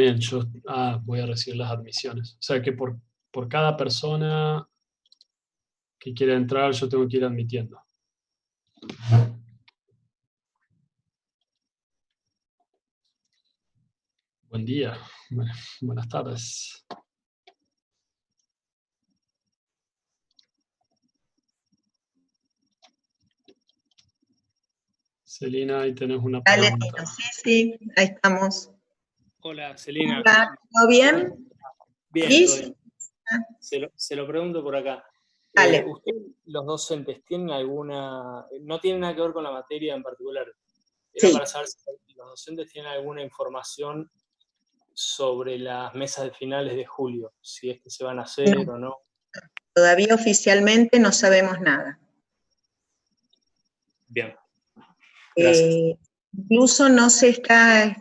bien, yo voy a recibir las admisiones. O sea que por cada persona que quiera entrar, yo tengo que ir admitiendo. Buen día, buenas tardes. Celina, ahí tenés una pregunta. Dale, sí, ahí estamos. Hola, Celina. Hola, ¿todo bien? Bien, todo bien. Se lo pregunto por acá. Dale. ¿Ustedes, los docentes, tienen alguna... no tiene nada que ver con la materia en particular? Era Sí. para saber si los docentes tienen alguna información sobre las mesas de finales de julio, si es que se van a hacer o no. Todavía oficialmente no sabemos nada. Bien, gracias. Incluso no se está,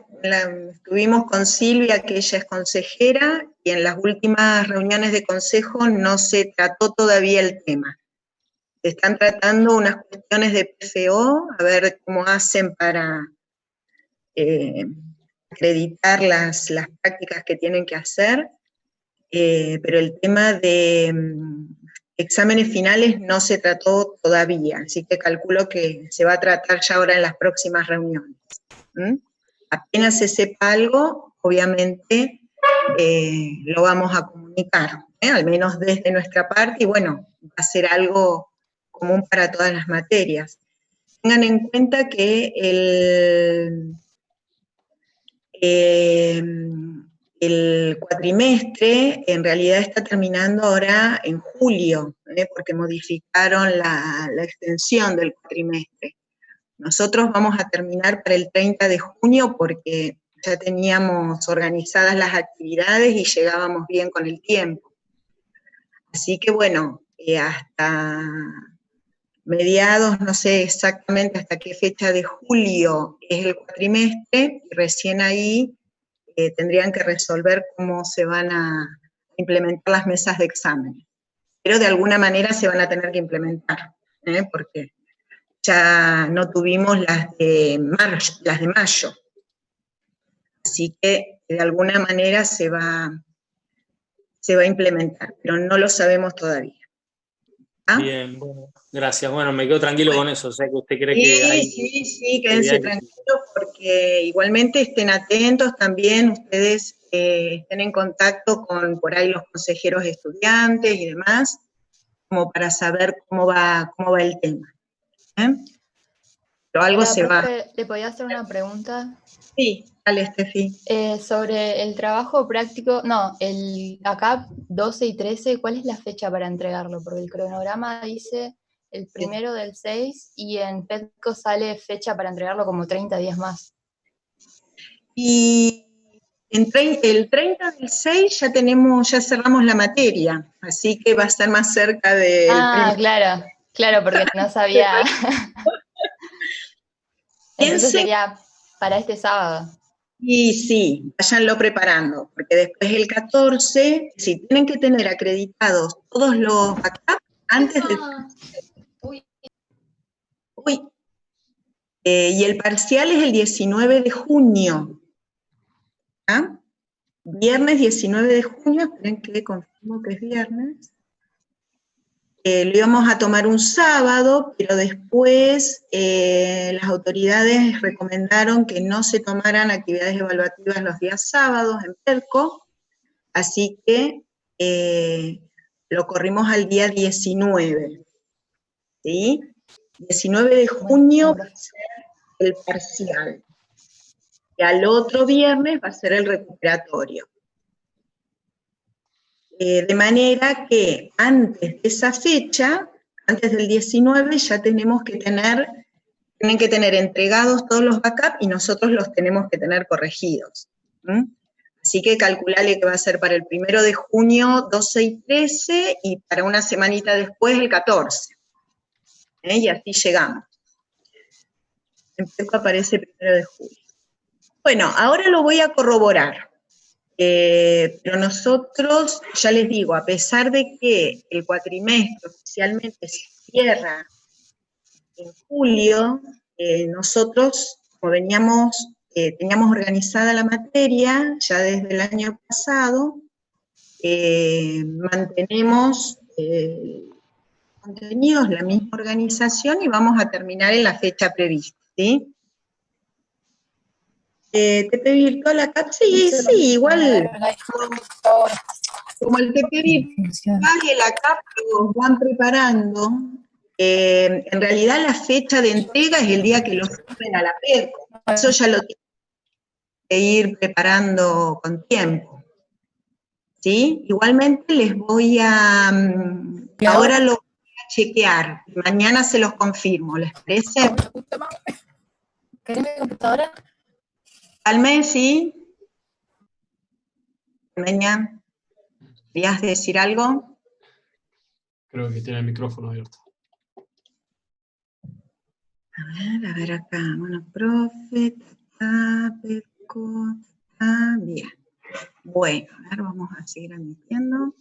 estuvimos con Silvia, que ella es consejera, y en las últimas reuniones de consejo no se trató todavía el tema. Se están tratando unas cuestiones de PFO, a ver cómo hacen para acreditar las prácticas que tienen que hacer, pero el tema de exámenes finales no se trató todavía, así que calculo que se va a tratar ya ahora en las próximas reuniones. Apenas se sepa algo, obviamente lo vamos a comunicar, al menos desde nuestra parte, y bueno, va a ser algo común para todas las materias. Tengan en cuenta que el cuatrimestre en realidad está terminando ahora en julio, porque modificaron la extensión del cuatrimestre. Nosotros vamos a terminar para el 30 de junio porque ya teníamos organizadas las actividades y llegábamos bien con el tiempo. Así que bueno, hasta mediados, no sé exactamente hasta qué fecha de julio es el cuatrimestre, y recién ahí tendrían que resolver cómo se van a implementar las mesas de examen. Pero de alguna manera se van a tener que implementar, porque ya no tuvimos las de mayo. Así que de alguna manera se va a implementar, pero no lo sabemos todavía. Bien, bueno, gracias. Bueno, me quedo tranquilo con eso, o sea que usted cree Sí, que hay... Sí, quédense tranquilos porque igualmente estén atentos también, ustedes estén en contacto con por ahí los consejeros estudiantes y demás, como para saber cómo va el tema. Pero algo se va. ¿Le podía hacer una pregunta? Sí, dale, Estefi. Sobre el trabajo práctico, no, el ACAP 12 y 13, ¿cuál es la fecha para entregarlo? Porque el cronograma dice el 1 del 6 y en PETCO sale fecha para entregarlo como 30 días más. Y el 30 del 6 ya cerramos la materia, así que va a estar más cerca del claro, porque no sabía. Entonces sería para este sábado. Y sí, váyanlo preparando, porque después el 14, si tienen que tener acreditados todos los backups antes del... y el parcial es el 19 de junio. ¿Ah? Viernes 19 de junio, esperen que confirmo que es viernes. Lo íbamos a tomar un sábado, pero después las autoridades recomendaron que no se tomaran actividades evaluativas los días sábados en PERCO, así que lo corrimos al día 19, ¿sí? 19 de junio va a ser el parcial, y al otro viernes va a ser el recuperatorio. De manera que antes de esa fecha, antes del 19, ya tienen que tener entregados todos los backups y nosotros los tenemos que tener corregidos. Así que calculale que va a ser para el 1 de junio 12 y 13 y para una semanita después el 14. Y así llegamos. En PECO aparece el 1 de julio. Bueno, ahora lo voy a corroborar. Pero nosotros, ya les digo, a pesar de que el cuatrimestre oficialmente se cierra en julio, nosotros, como veníamos teníamos organizada la materia ya desde el año pasado, mantenemos contenidos, la misma organización, y vamos a terminar en la fecha prevista, ¿sí? ¿TP virtual acá? Sí, igual. Como el TP virtual y el ACAP los van preparando, en realidad la fecha de entrega es el día que los suben a la PEDCO. Eso ya lo tienen que ir preparando con tiempo, ¿sí? Igualmente les voy a... ahora lo voy a chequear, mañana se los confirmo, ¿les parece? ¿Querés mi computadora? Alme, ¿sí? Mañana, ¿querías decir algo? Creo que tiene el micrófono abierto. A ver acá. Bueno, profe, PEDCO, bien. Bueno, a ver, vamos a seguir admitiendo.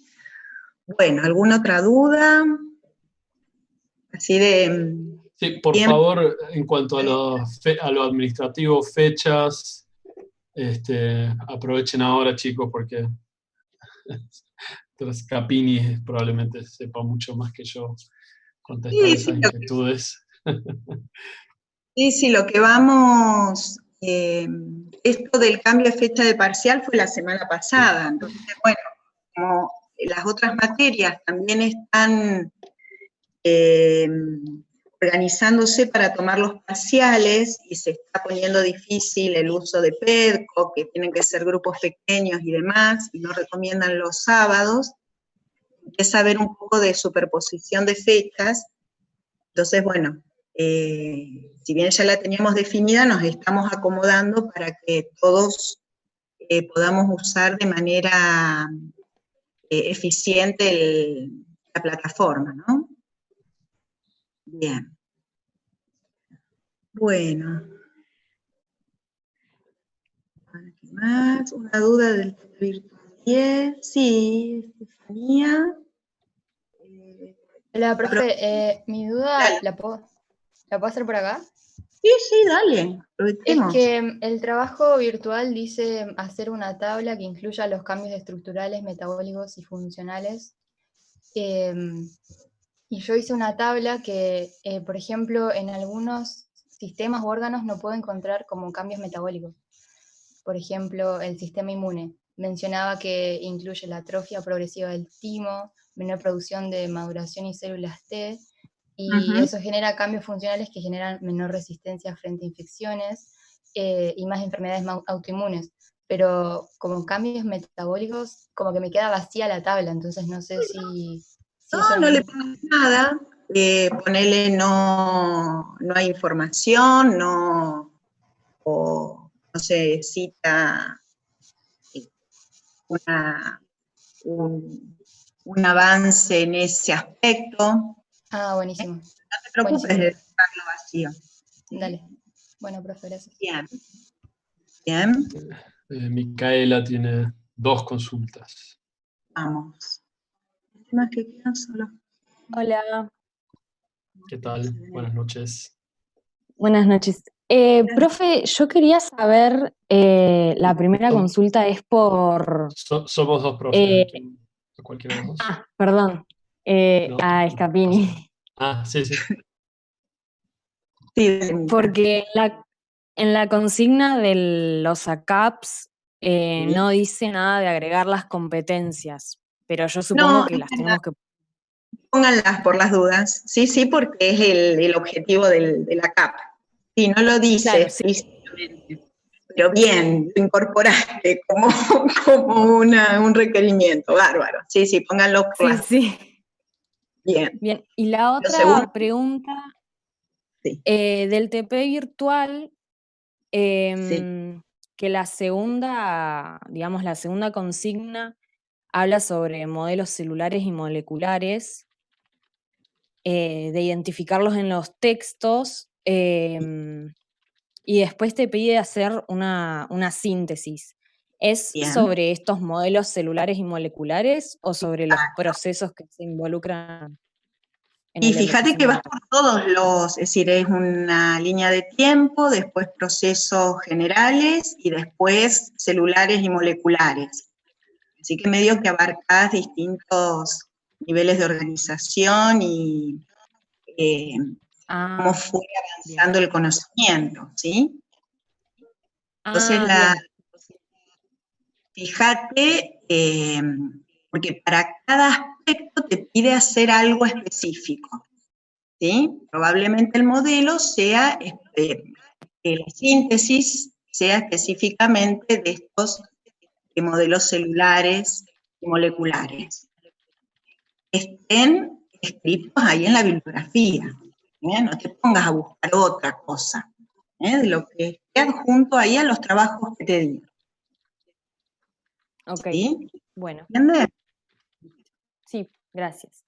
Bueno, ¿alguna otra duda? Así de... Sí, por tiempo. favor, en cuanto a lo administrativo, fechas, aprovechen ahora, chicos, porque Capini probablemente sepa mucho más que yo contestar Sí, esas inquietudes. Sí, lo que vamos... esto del cambio de fecha de parcial fue la semana pasada, entonces, bueno, como las otras materias también están organizándose para tomar los parciales y se está poniendo difícil el uso de PEDCO, que tienen que ser grupos pequeños y demás, y no recomiendan los sábados, empieza a haber un poco de superposición de fechas. Entonces, bueno, si bien ya la teníamos definida, nos estamos acomodando para que todos podamos usar de manera eficiente la plataforma, ¿no? Bien. Bueno. ¿Qué más? ¿Una duda del virtual 10? Sí, Estefanía. Hola, profe, mi duda, Dale. ¿la puedo hacer por acá? Sí, dale, Es aprovechemos. que el trabajo virtual dice hacer una tabla que incluya los cambios estructurales, metabólicos y funcionales. Y yo hice una tabla que, por ejemplo, en algunos sistemas u órganos no puedo encontrar como cambios metabólicos. Por ejemplo, el sistema inmune. Mencionaba que incluye la atrofia progresiva del timo, menor producción de maduración y células T, y eso genera cambios funcionales que generan menor resistencia frente a infecciones y más enfermedades autoinmunes. Pero como cambios metabólicos, como que me queda vacía la tabla, entonces no sé si eso No le pongas nada, ponele no hay información, no se cita un avance en ese aspecto. Ah, buenísimo. No te preocupes de dejarlo vacío. Dale. Bueno, profe, gracias. Bien. Micaela tiene 2 consultas. Vamos. Más que quedan solo. Hola, ¿Qué tal? Buenas noches. buenas noches. Profe, yo quería saber, la primera consulta es por... Somos 2 profes. ¿A cualquiera de los 2? Perdón, No. a Escapini. Sí. Sí, Porque en la consigna de los ACAPs no dice nada de agregar las competencias, pero yo supongo que las tenemos que... Pónganlas por las dudas. Sí, porque es el objetivo de la CAP. Sí, no lo dice Claro, explícitamente. Pero bien, lo incorporaste como un requerimiento. Bárbaro. Sí, pónganlo por las dudas. Sí. Bien. Bien, y la otra pregunta del TP virtual, que la segunda consigna habla sobre modelos celulares y moleculares, de identificarlos en los textos, y después te pide hacer una síntesis. ¿Es sobre estos modelos celulares y moleculares o sobre los procesos que se involucran? Y fíjate que vas por todos los, es decir, es una línea de tiempo, después procesos generales y después celulares y moleculares. Así que medio que abarcás distintos niveles de organización y cómo fue avanzando el conocimiento, ¿sí? Entonces, fíjate, porque para cada aspecto te pide hacer algo específico, ¿sí? Probablemente el modelo sea, la síntesis sea específicamente de estos modelos celulares y moleculares. Estén escritos ahí en la bibliografía, no te pongas a buscar otra cosa, de lo que esté adjunto ahí a los trabajos que te digo. Ok, ¿Sí? bueno. ¿Entiendes? Sí, gracias.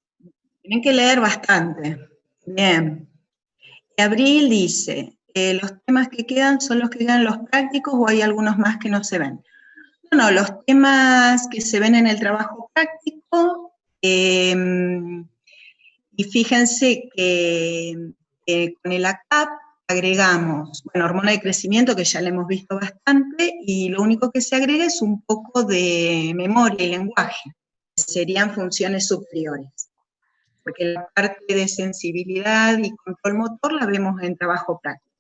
Tienen que leer bastante. Bien. Abril dice, los temas que quedan son los que quedan los prácticos o hay algunos más que no se ven. No, los temas que se ven en el trabajo práctico, y fíjense que con el ACAP agregamos, bueno, hormona de crecimiento, que ya la hemos visto bastante, y lo único que se agrega es un poco de memoria y lenguaje, que serían funciones superiores, porque la parte de sensibilidad y control motor la vemos en trabajo práctico.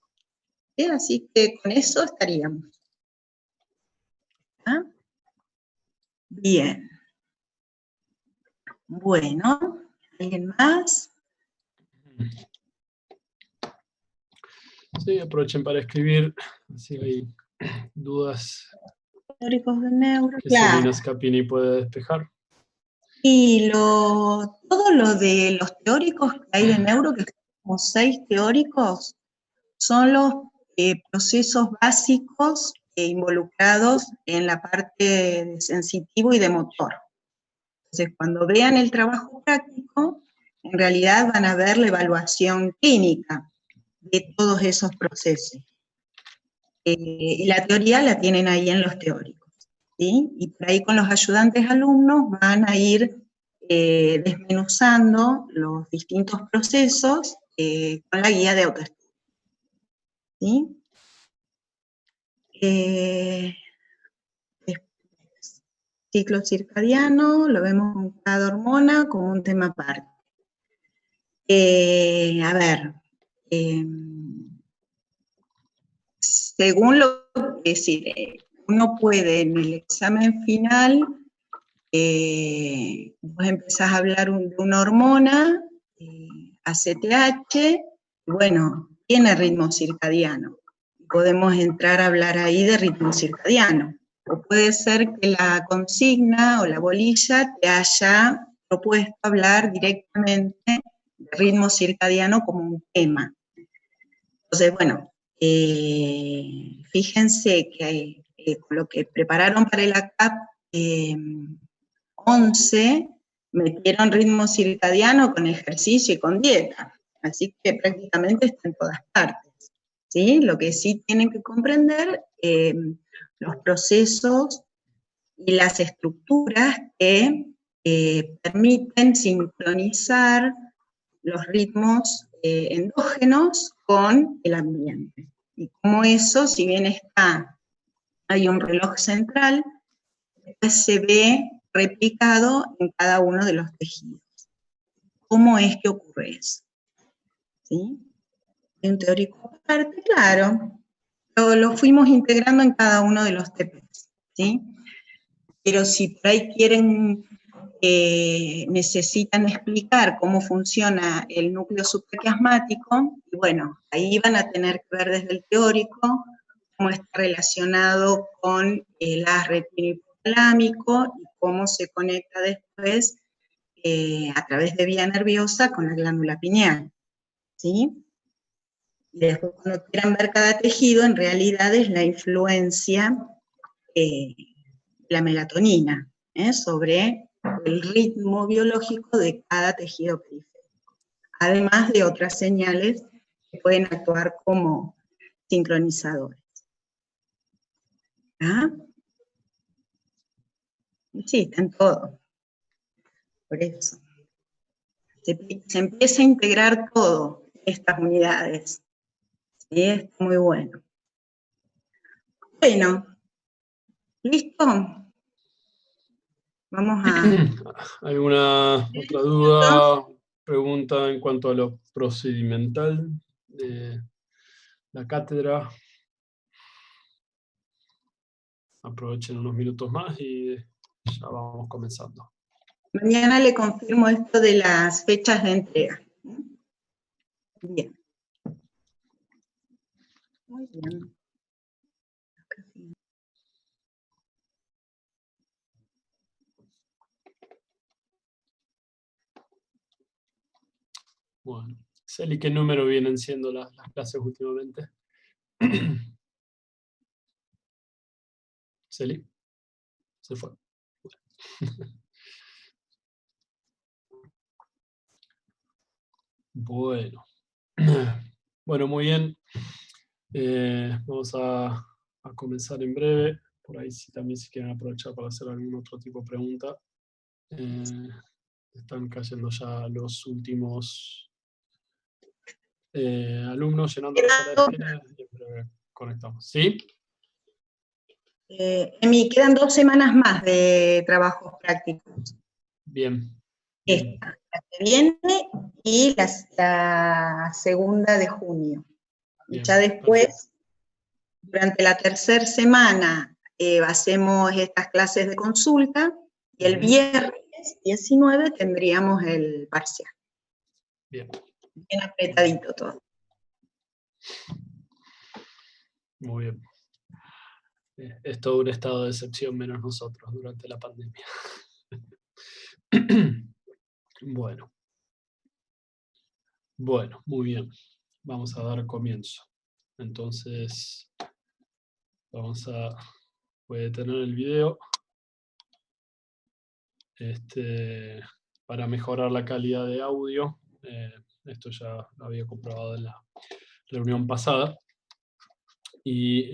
¿Sí? Así que con eso estaríamos. ¿Ah? Bien. Bueno, ¿alguien más? Sí, aprovechen para escribir, si hay dudas Teóricos de neuro, que claro. Celina Scapini puede despejar. Y todo lo de los teóricos que hay de neuro, que son como 6 teóricos, son los procesos básicos involucrados en la parte de sensitivo y de motor. Entonces, cuando vean el trabajo práctico, en realidad van a ver la evaluación clínica de todos esos procesos. Y la teoría la tienen ahí en los teóricos, ¿sí? Y por ahí con los ayudantes alumnos van a ir desmenuzando los distintos procesos con la guía de autoestudio, ¿sí? Ciclo circadiano, lo vemos con cada hormona como un tema aparte. A ver, según lo que decir, uno puede en el examen final, vos empezás a hablar de una hormona, ACTH, bueno, tiene ritmo circadiano. Podemos entrar a hablar ahí de ritmo circadiano. O puede ser que la consigna o la bolilla te haya propuesto hablar directamente de ritmo circadiano como un tema. Entonces, bueno, fíjense que con lo que prepararon para el ACAP 11, metieron ritmo circadiano con ejercicio y con dieta. Así que prácticamente está en todas partes, ¿sí? Lo que sí tienen que comprender, los procesos y las estructuras que permiten sincronizar los ritmos endógenos con el ambiente. Y como eso, si bien hay un reloj central, después se ve replicado en cada uno de los tejidos. ¿Cómo es que ocurre eso? ¿Sí? En teórico aparte, claro, lo fuimos integrando en cada uno de los TPs, ¿sí? Pero si por ahí necesitan explicar cómo funciona el núcleo supraquiasmático, y bueno, ahí van a tener que ver desde el teórico cómo está relacionado con el as retinohipotalámico y cómo se conecta después a través de vía nerviosa con la glándula pineal, ¿sí? Y después cuando quieran ver cada tejido, en realidad es la influencia de la melatonina sobre el ritmo biológico de cada tejido periférico, además de otras señales que pueden actuar como sincronizadores. ¿Ah? Sí, está en todo. Por eso. se empieza a integrar todo, estas unidades. ¿Sí? Está muy bueno. Bueno, ¿listo? Vamos a... ¿Alguna otra duda, pregunta en cuanto a lo procedimental de la cátedra? Aprovechen unos minutos más y ya vamos comenzando. Mañana le confirmo esto de las fechas de entrega. Bien. Muy bien. Bueno, Celi, ¿qué número vienen siendo las clases últimamente? Celi, se fue. Bueno. Bueno, muy bien. Vamos a comenzar en breve. Por ahí sí, también si quieren aprovechar para hacer algún otro tipo de pregunta. Están cayendo ya los últimos alumnos llenando la sala de espera y en breve conectamos. ¿Sí? Emi, quedan 2 semanas más de trabajos prácticos. Bien. Esta, la que viene y la segunda de junio. Bien, Ya después, perfecto. durante la tercera semana, hacemos estas clases de consulta y el viernes 19 tendríamos el parcial. Bien. Bien apretadito todo. Muy bien. Es todo un estado de excepción menos nosotros durante la pandemia. Bueno. Bueno, muy bien. Vamos a dar comienzo. Entonces, voy a detener el video para mejorar la calidad de audio. Esto ya lo había comprobado en la reunión pasada. Y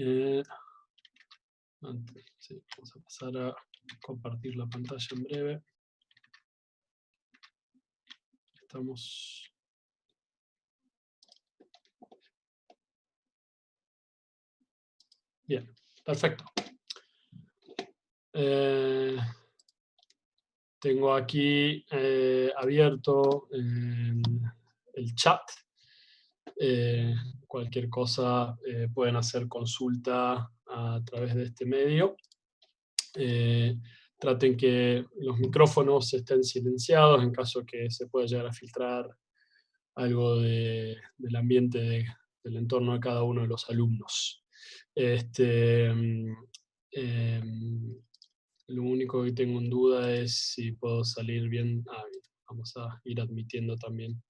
sí, vamos a pasar a compartir la pantalla en breve. Estamos... Bien, perfecto. Tengo aquí abierto el chat. Cualquier cosa pueden hacer consulta a través de este medio. Traten que los micrófonos estén silenciados en caso que se pueda llegar a filtrar algo del ambiente del entorno de cada uno de los alumnos. Lo único que tengo en duda es si puedo salir bien. Bien. Vamos a ir admitiendo también.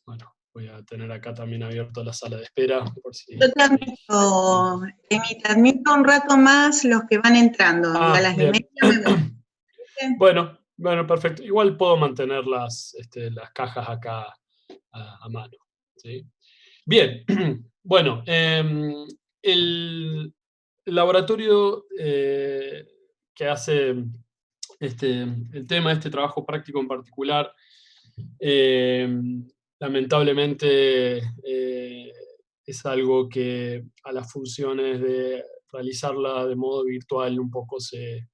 Bueno, voy a tener acá también abierto la sala de espera. Por si Yo te admito, Emi, te admito un rato más los que van entrando. Y a las bien. 10:30 me voy. Bueno, perfecto. Igual puedo mantener las cajas acá a mano. ¿Sí? Bien, bueno, el laboratorio que hace el tema de este trabajo práctico en particular, lamentablemente es algo que a las funciones de realizarla de modo virtual un poco se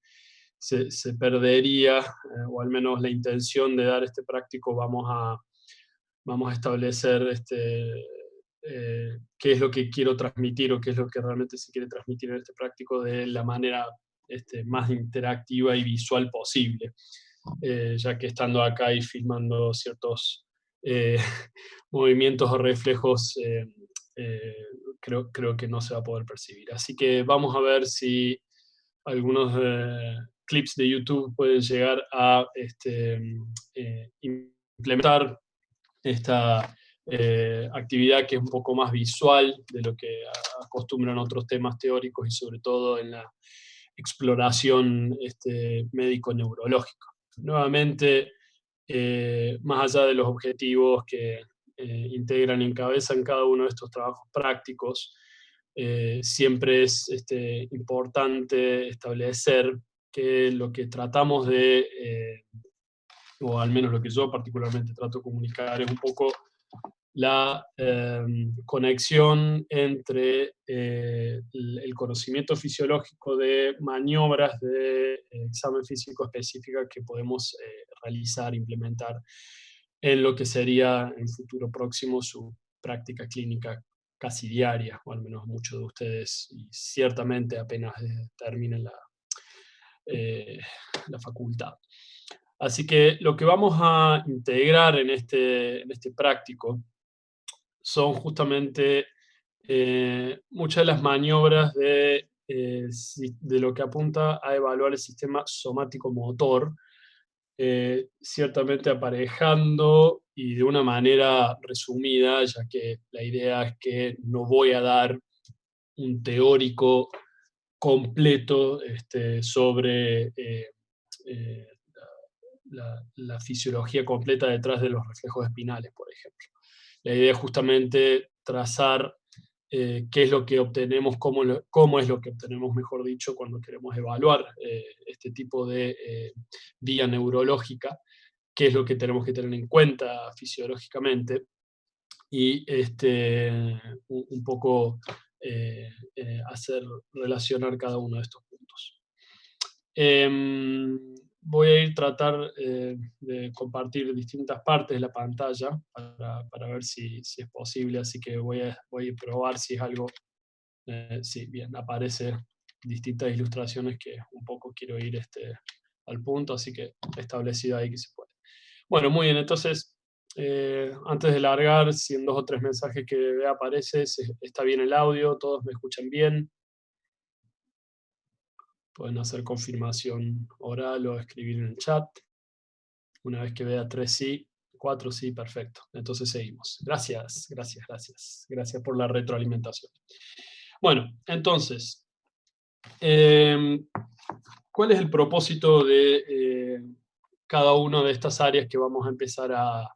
perdería, o al menos la intención de dar este práctico vamos a establecer qué es lo que quiero transmitir o qué es lo que realmente se quiere transmitir en este práctico de la manera más interactiva y visual posible, ya que estando acá y filmando ciertos movimientos o reflejos, creo que no se va a poder percibir. Así que vamos a ver si algunos clips de YouTube pueden llegar a implementar esta actividad que es un poco más visual de lo que acostumbran otros temas teóricos y sobre todo en la exploración médico-neurológica. Nuevamente, más allá de los objetivos que integran y encabezan cada uno de estos trabajos prácticos, siempre es importante establecer que lo que tratamos de o al menos lo que yo particularmente trato de comunicar, es un poco la conexión entre el conocimiento fisiológico de maniobras de examen físico específica que podemos realizar, implementar en lo que sería en futuro próximo su práctica clínica casi diaria, o al menos muchos de ustedes, y ciertamente apenas terminen la facultad. Así que lo que vamos a integrar en este práctico son justamente muchas de las maniobras de lo que apunta a evaluar el sistema somático-motor, ciertamente aparejando y de una manera resumida, ya que la idea es que no voy a dar un teórico completo sobre la fisiología completa detrás de los reflejos espinales, por ejemplo. La idea es justamente trazar qué es lo que obtenemos, cómo es lo que obtenemos, mejor dicho, cuando queremos evaluar este tipo de vía neurológica, qué es lo que tenemos que tener en cuenta fisiológicamente, y un poco hacer relacionar cada uno de estos puntos. Voy a ir tratar de compartir distintas partes de la pantalla para ver si es posible, así que voy a probar si es algo. Sí, bien, aparece distintas ilustraciones que un poco quiero ir al punto, así que establecido ahí que se puede. Bueno, muy bien, entonces, antes de largar, si en 2 o 3 mensajes que aparece, está bien el audio, todos me escuchan bien. Pueden hacer confirmación oral o escribir en el chat. Una vez que vea 3 sí, 4 sí, perfecto. Entonces seguimos. Gracias, gracias, gracias. Gracias por la retroalimentación. Bueno, entonces, ¿cuál es el propósito de cada una de estas áreas que vamos a empezar a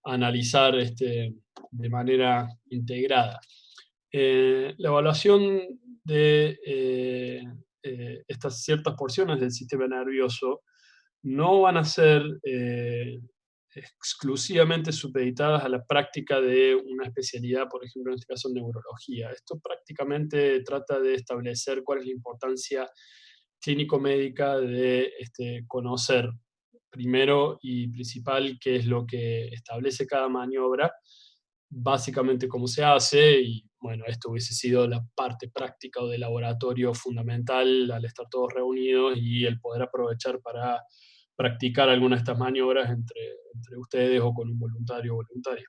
analizar de manera integrada? La evaluación de estas ciertas porciones del sistema nervioso no van a ser exclusivamente supeditadas a la práctica de una especialidad, por ejemplo, en este caso neurología. Esto prácticamente trata de establecer cuál es la importancia clínico-médica de conocer primero y principal qué es lo que establece cada maniobra, básicamente cómo se hace, y bueno, esto hubiese sido la parte práctica o de laboratorio fundamental al estar todos reunidos y el poder aprovechar para practicar alguna de estas maniobras entre ustedes o con un voluntario o voluntaria.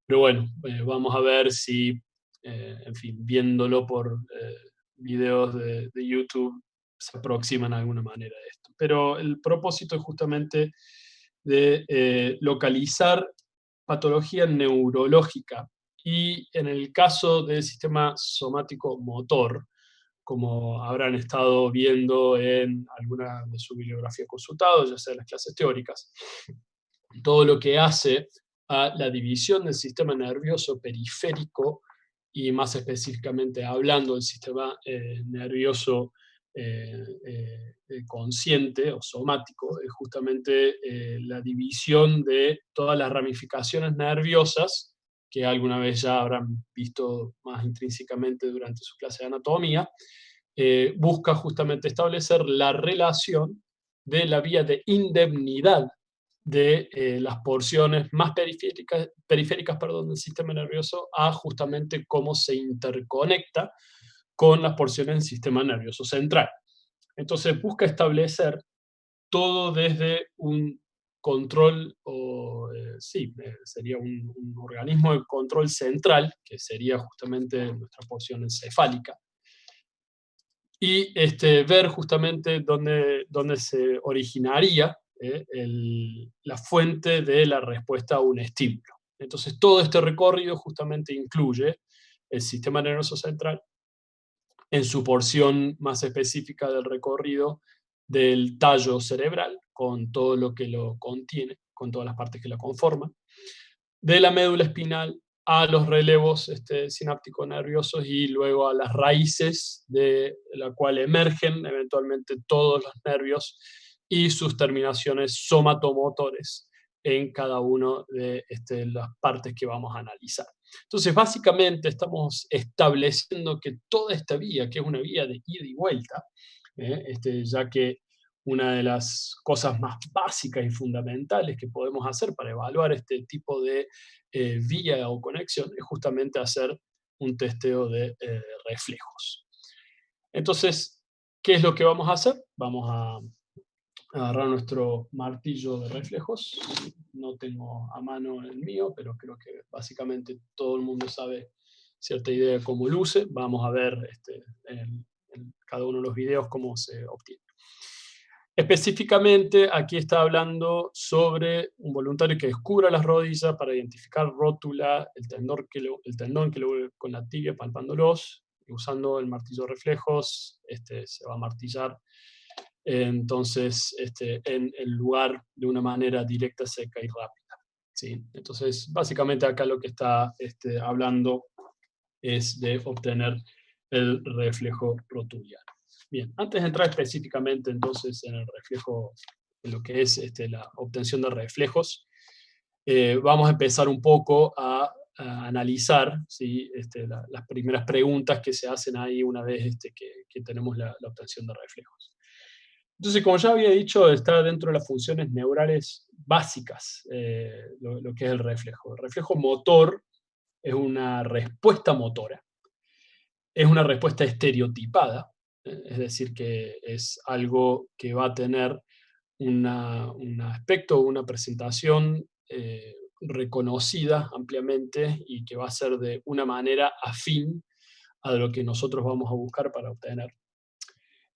Pero bueno, vamos a ver si, en fin, viéndolo por videos de YouTube, se aproximan de alguna manera a esto. Pero el propósito es justamente de localizar patología neurológica y en el caso del sistema somático motor, como habrán estado viendo en alguna de sus bibliografías consultadas, ya sea en las clases teóricas, todo lo que hace a la división del sistema nervioso periférico y más específicamente hablando del sistema nervioso consciente o somático, es justamente la división de todas las ramificaciones nerviosas que alguna vez ya habrán visto más intrínsecamente durante su clase de anatomía, busca justamente establecer la relación de la vía de indemnidad de las porciones más periféricas del sistema nervioso a justamente cómo se interconecta con las porciones del sistema nervioso central. Entonces busca establecer todo desde un control, sería un organismo de control central, que sería justamente nuestra porción encefálica, y ver justamente dónde se originaría la fuente de la respuesta a un estímulo. Entonces todo este recorrido justamente incluye el sistema nervioso central en su porción más específica del recorrido del tallo cerebral, con todo lo que lo contiene, con todas las partes que lo conforman, de la médula espinal a los relevos sinápticos nerviosos y luego a las raíces de la cual emergen eventualmente todos los nervios y sus terminaciones somatomotores en cada una de las partes que vamos a analizar. Entonces, básicamente estamos estableciendo que toda esta vía, que es una vía de ida y vuelta, ya que una de las cosas más básicas y fundamentales que podemos hacer para evaluar este tipo de vía o conexión es justamente hacer un testeo de reflejos. Entonces, ¿qué es lo que vamos a hacer? Vamos a agarrar nuestro martillo de reflejos. No tengo a mano el mío, pero creo que básicamente todo el mundo sabe cierta idea de cómo luce. Vamos a ver en cada uno de los videos cómo se obtiene. Específicamente, aquí está hablando sobre un voluntario que descubra las rodillas para identificar rótula, el tendón que lo con la tibia palpándolos, y usando el martillo de reflejos, se va a martillar entonces en el lugar de una manera directa, seca y rápida, ¿sí? Entonces, básicamente acá lo que está hablando es de obtener el reflejo rotuliano. Bien, antes de entrar específicamente entonces en el reflejo, en lo que es la obtención de reflejos, vamos a empezar un poco a analizar, ¿sí? Las primeras preguntas que se hacen ahí una vez que tenemos la obtención de reflejos. Entonces, como ya había dicho, está dentro de las funciones neurales básicas lo que es el reflejo. El reflejo motor es una respuesta motora, es una respuesta estereotipada, es decir, que es algo que va a tener un aspecto, una presentación reconocida ampliamente y que va a ser de una manera afín a lo que nosotros vamos a buscar para obtener.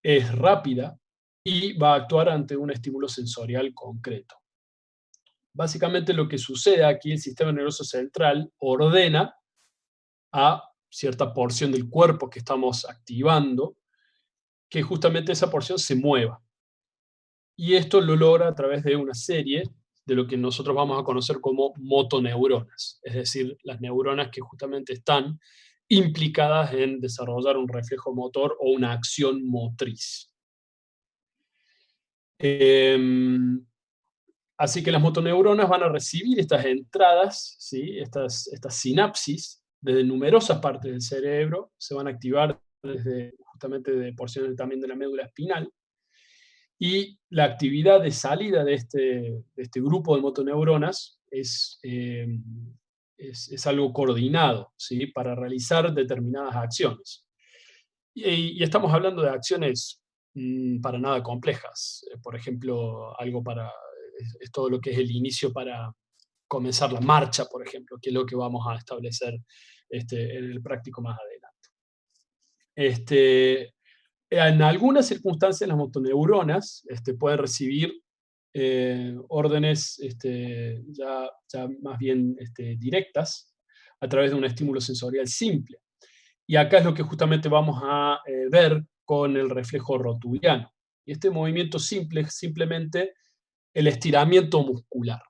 Es rápida y va a actuar ante un estímulo sensorial concreto. Básicamente lo que sucede aquí, el sistema nervioso central ordena a cierta porción del cuerpo que estamos activando que justamente esa porción se mueva. Y esto lo logra a través de una serie de lo que nosotros vamos a conocer como motoneuronas, es decir, las neuronas que justamente están implicadas en desarrollar un reflejo motor o una acción motriz. Así que las motoneuronas van a recibir estas entradas, ¿sí? estas sinapsis, desde numerosas partes del cerebro, se van a activar desde justamente de porciones también de la médula espinal, y la actividad de salida de este grupo de motoneuronas es algo coordinado, ¿sí? Para realizar determinadas acciones. Y estamos hablando de acciones para nada complejas. Por ejemplo, es todo lo que es el inicio para comenzar la marcha, por ejemplo, que es lo que vamos a establecer en el práctico más adelante. En algunas circunstancias las motoneuronas pueden recibir órdenes ya más bien directas a través de un estímulo sensorial simple. Y acá es lo que justamente vamos a ver con el reflejo rotuliano. Y este movimiento simple es simplemente el estiramiento muscular.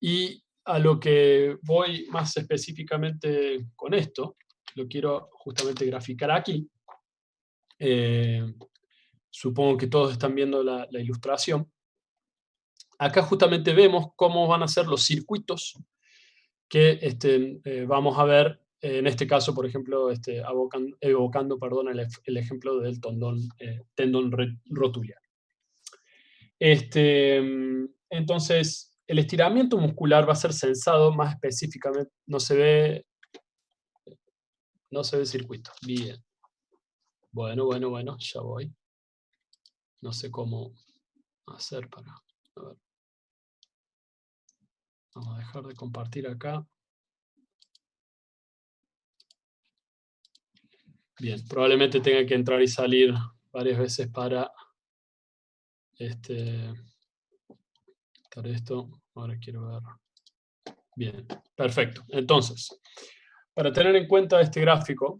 Y a lo que voy más específicamente con esto, lo quiero justamente graficar aquí. Supongo que todos están viendo la ilustración. Acá justamente vemos cómo van a ser los circuitos que vamos a ver, en este caso, por ejemplo, evocando el ejemplo del tendón rotuliano. Entonces, el estiramiento muscular va a ser sensado más específicamente. No se ve el circuito. Bien. Bueno, ya voy. No sé cómo hacer para... A ver. Vamos a dejar de compartir acá. Bien, probablemente tenga que entrar y salir varias veces para quitar esto. Ahora quiero ver. Bien, perfecto. Entonces, para tener en cuenta este gráfico,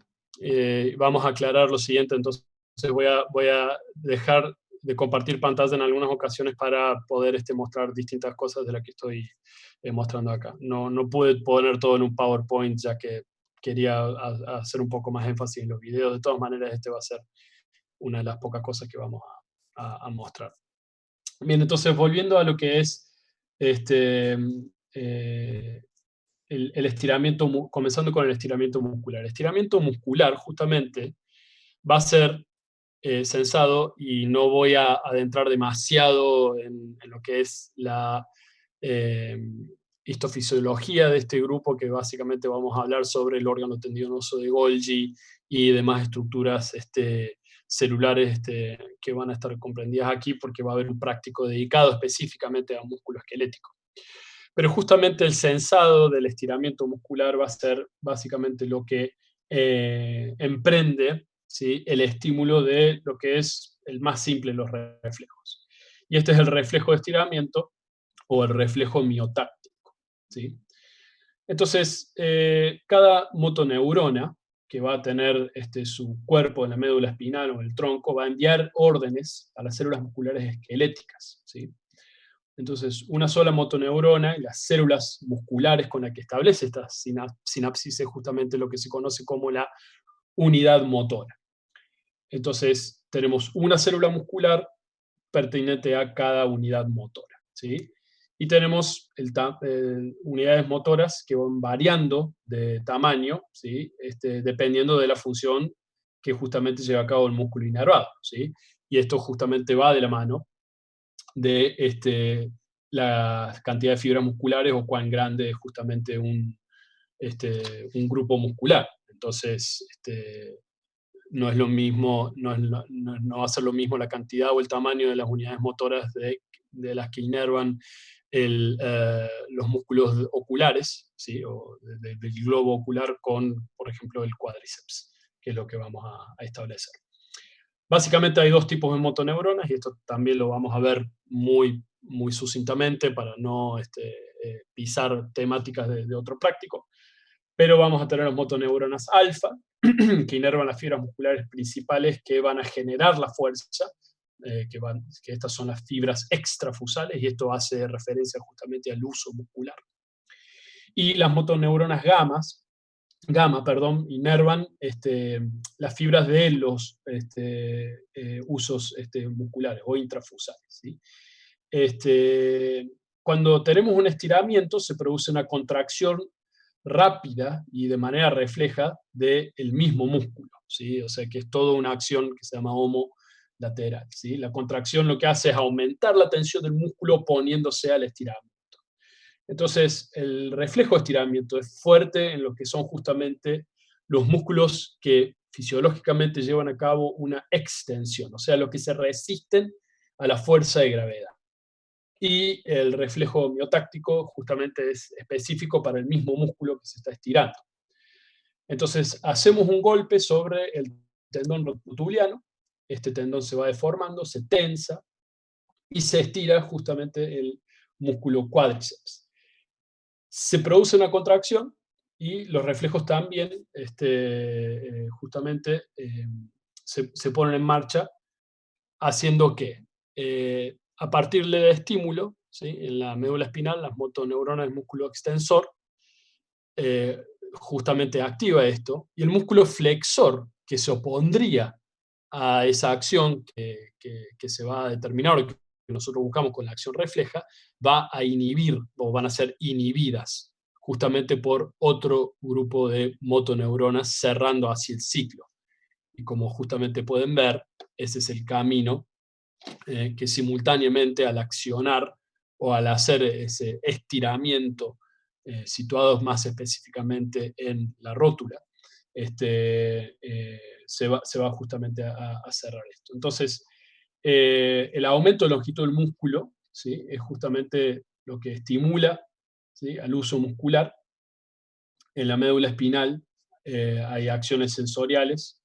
vamos a aclarar lo siguiente. Entonces voy a dejar de compartir pantalla en algunas ocasiones para poder mostrar distintas cosas de las que estoy mostrando acá. No pude poner todo en un PowerPoint, ya que quería hacer un poco más énfasis en los videos. De todas maneras, va a ser una de las pocas cosas que vamos a mostrar. Bien, entonces volviendo a lo que es el estiramiento, comenzando con el estiramiento muscular. El estiramiento muscular justamente va a ser sensado, y no voy a adentrar demasiado en lo que es la histofisiología de este grupo, que básicamente vamos a hablar sobre el órgano tendinoso de Golgi y demás estructuras celulares que van a estar comprendidas aquí, porque va a haber un práctico dedicado específicamente a músculo esquelético. Pero justamente el sensado del estiramiento muscular va a ser básicamente lo que emprende, ¿sí?, el estímulo de lo que es el más simple de los reflejos. Y este es el reflejo de estiramiento o el reflejo miotáctico, ¿sí? Entonces, cada motoneurona que va a tener su cuerpo en la médula espinal o en el tronco va a enviar órdenes a las células musculares esqueléticas, ¿sí? Entonces, una sola motoneurona y las células musculares con las que establece esta sinapsis es justamente lo que se conoce como la unidad motora. Entonces, tenemos una célula muscular pertinente a cada unidad motora, ¿sí? Y tenemos unidades motoras que van variando de tamaño, ¿sí?, dependiendo de la función que justamente lleva a cabo el músculo inervado, ¿sí? Y esto justamente va de la mano de la cantidad de fibras musculares o cuán grande es justamente un grupo muscular. Entonces, no es lo mismo, no va a ser lo mismo la cantidad o el tamaño de las unidades motoras de las que inervan los músculos oculares, ¿sí?, o del globo ocular con, por ejemplo, el cuádriceps, que es lo que vamos a establecer. Básicamente hay dos tipos de motoneuronas, y esto también lo vamos a ver muy, muy sucintamente para no pisar temáticas de otro práctico. Pero vamos a tener las motoneuronas alfa, que inervan las fibras musculares principales que van a generar la fuerza, que estas son las fibras extrafusales, y esto hace referencia justamente al uso muscular. Y las motoneuronas gamma, inervan las fibras de los usos musculares o intrafusales, ¿sí? Cuando tenemos un estiramiento, se produce una contracción rápida y de manera refleja del mismo músculo, ¿sí? O sea que es toda una acción que se llama homolateral, ¿sí? La contracción lo que hace es aumentar la tensión del músculo oponiéndose al estiramiento. Entonces, el reflejo de estiramiento es fuerte en lo que son justamente los músculos que fisiológicamente llevan a cabo una extensión, o sea, los que se resisten a la fuerza de gravedad. Y el reflejo miotáctico justamente es específico para el mismo músculo que se está estirando. Entonces, hacemos un golpe sobre el tendón rotuliano, este tendón se va deformando, se tensa y se estira justamente el músculo cuádriceps. Se produce una contracción y los reflejos también justamente se ponen en marcha, haciendo que a partir del estímulo, ¿sí?, en la médula espinal, las motoneuronas del músculo extensor justamente activa esto, y el músculo flexor, que se opondría a esa acción que se va a determinar, o que nosotros buscamos con la acción refleja, va a inhibir, o van a ser inhibidas, justamente por otro grupo de motoneuronas cerrando hacia el ciclo. Y como justamente pueden ver, ese es el camino que simultáneamente al accionar o al hacer ese estiramiento, situados más específicamente en la rótula, se va justamente a cerrar esto. Entonces, el aumento de longitud del músculo, ¿sí?, es justamente lo que estimula, ¿sí?, al uso muscular. En la médula espinal hay acciones sensoriales,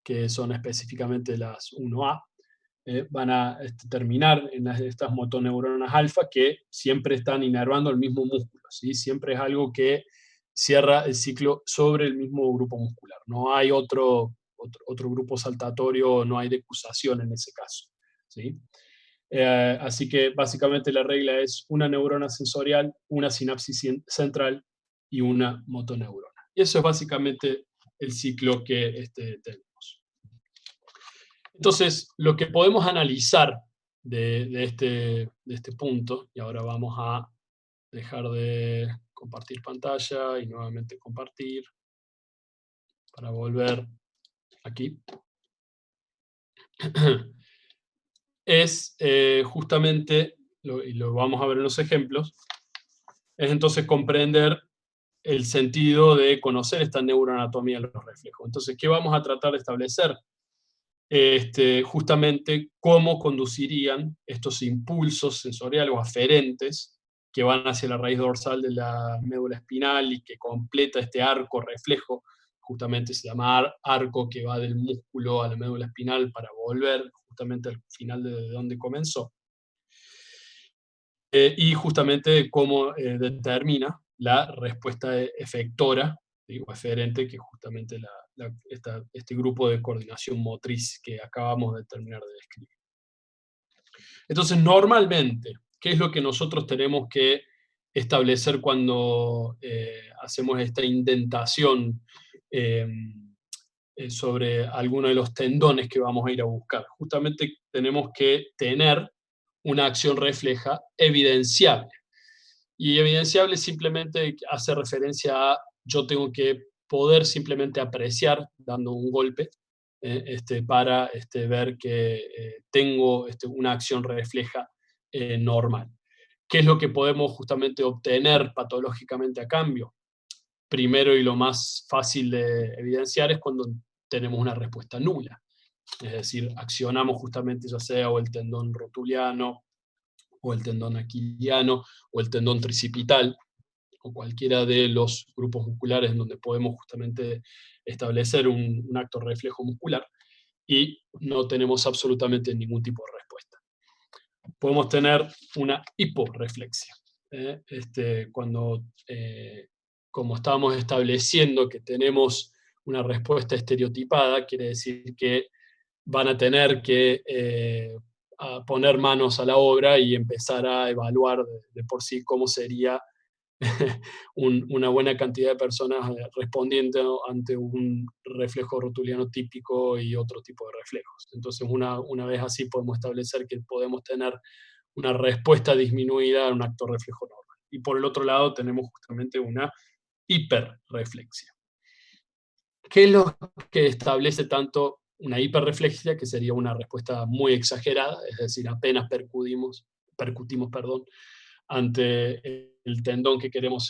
que son específicamente las 1A, van a terminar en estas motoneuronas alfa, que siempre están inervando el mismo músculo, ¿sí? Siempre es algo que cierra el ciclo sobre el mismo grupo muscular. No hay otro grupo saltatorio, no hay decusación en ese caso, ¿sí? Así que básicamente la regla es una neurona sensorial, una sinapsis central y una motoneurona. Y eso es básicamente el ciclo que tenemos. Entonces, lo que podemos analizar de este punto, y ahora vamos a dejar de compartir pantalla y nuevamente compartir para volver aquí. Es justamente, y lo vamos a ver en los ejemplos, es entonces comprender el sentido de conocer esta neuroanatomía de los reflejos. Entonces, ¿qué vamos a tratar de establecer? Justamente cómo conducirían estos impulsos sensoriales o aferentes que van hacia la raíz dorsal de la médula espinal y que completa este arco reflejo, justamente se llama arco, que va del músculo a la médula espinal para volver justamente al final de donde comenzó. Y justamente cómo determina la respuesta efectora, o eferente, que es justamente este grupo de coordinación motriz que acabamos de terminar de describir. Entonces, normalmente, ¿qué es lo que nosotros tenemos que establecer cuando hacemos esta indentación sobre alguno de los tendones que vamos a ir a buscar? Justamente tenemos que tener una acción refleja evidenciable. Y evidenciable simplemente hace referencia a yo tengo que poder simplemente apreciar dando un golpe para ver que tengo una acción refleja normal. ¿Qué es lo que podemos justamente obtener patológicamente a cambio? Primero, y lo más fácil de evidenciar, es cuando tenemos una respuesta nula. Es decir, accionamos justamente ya sea o el tendón rotuliano, o el tendón aquiliano, o el tendón tricipital, o cualquiera de los grupos musculares en donde podemos justamente establecer un acto reflejo muscular, y no tenemos absolutamente ningún tipo de respuesta. Podemos tener una hiporreflexia. Cuando, como estábamos estableciendo que tenemos una respuesta estereotipada, quiere decir que van a tener que a poner manos a la obra y empezar a evaluar de por sí cómo sería una buena cantidad de personas respondiendo ante un reflejo rotuliano típico y otro tipo de reflejos. Entonces, una vez así podemos establecer que podemos tener una respuesta disminuida a un acto reflejo normal. Y por el otro lado tenemos justamente una hiperreflexia. ¿Qué es lo que establece tanto una hiperreflexia, que sería una respuesta muy exagerada, es decir, apenas percutimos, ante el tendón que queremos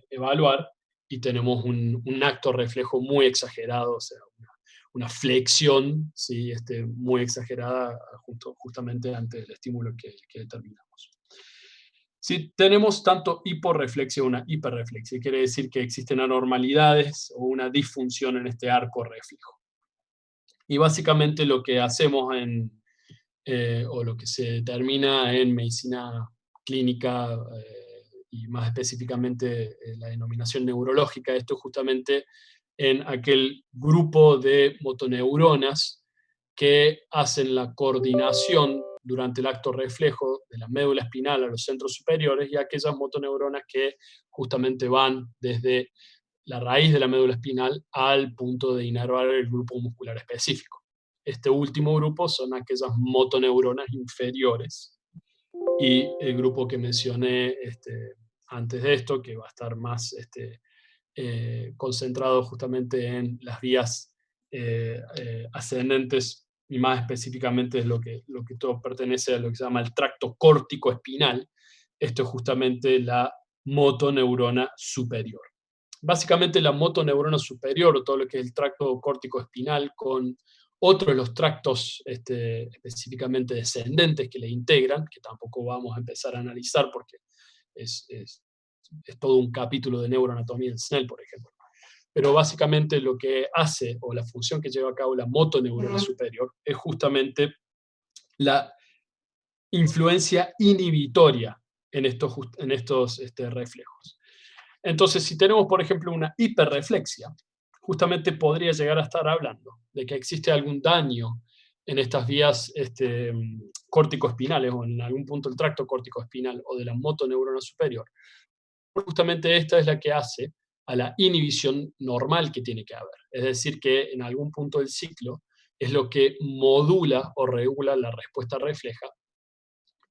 evaluar, y tenemos un acto reflejo muy exagerado, o sea, una flexión, ¿sí? Muy exagerada justamente ante el estímulo que determinamos. Si tenemos tanto hiporreflexia o una hiperreflexia, quiere decir que existen anormalidades o una disfunción en este arco reflejo. Y básicamente lo que hacemos o lo que se determina en medicina clínica, y más específicamente la denominación neurológica, esto justamente en aquel grupo de motoneuronas que hacen la coordinación durante el acto reflejo de la médula espinal a los centros superiores, y aquellas motoneuronas que justamente van desde la raíz de la médula espinal al punto de inervar el grupo muscular específico. Este último grupo son aquellas motoneuronas inferiores, y el grupo que mencioné antes de esto, que va a estar más concentrado justamente en las vías ascendentes, y más específicamente es lo que todo pertenece a lo que se llama el tracto córtico espinal. Esto es justamente la motoneurona superior. Básicamente la motoneurona superior, o todo lo que es el tracto córtico espinal, con otros de los tractos específicamente descendentes que le integran, que tampoco vamos a empezar a analizar porque es todo un capítulo de neuroanatomía en Snell, por ejemplo. Pero básicamente lo que hace, o la función que lleva a cabo la motoneurona superior, es justamente la influencia inhibitoria en estos reflejos. Entonces, si tenemos, por ejemplo, una hiperreflexia, justamente podría llegar a estar hablando de que existe algún daño en estas vías córtico-espinales, o en algún punto el tracto córtico-espinal, o de la motoneurona superior. Justamente esta es la que hace a la inhibición normal que tiene que haber. Es decir, que en algún punto del ciclo es lo que modula o regula la respuesta refleja.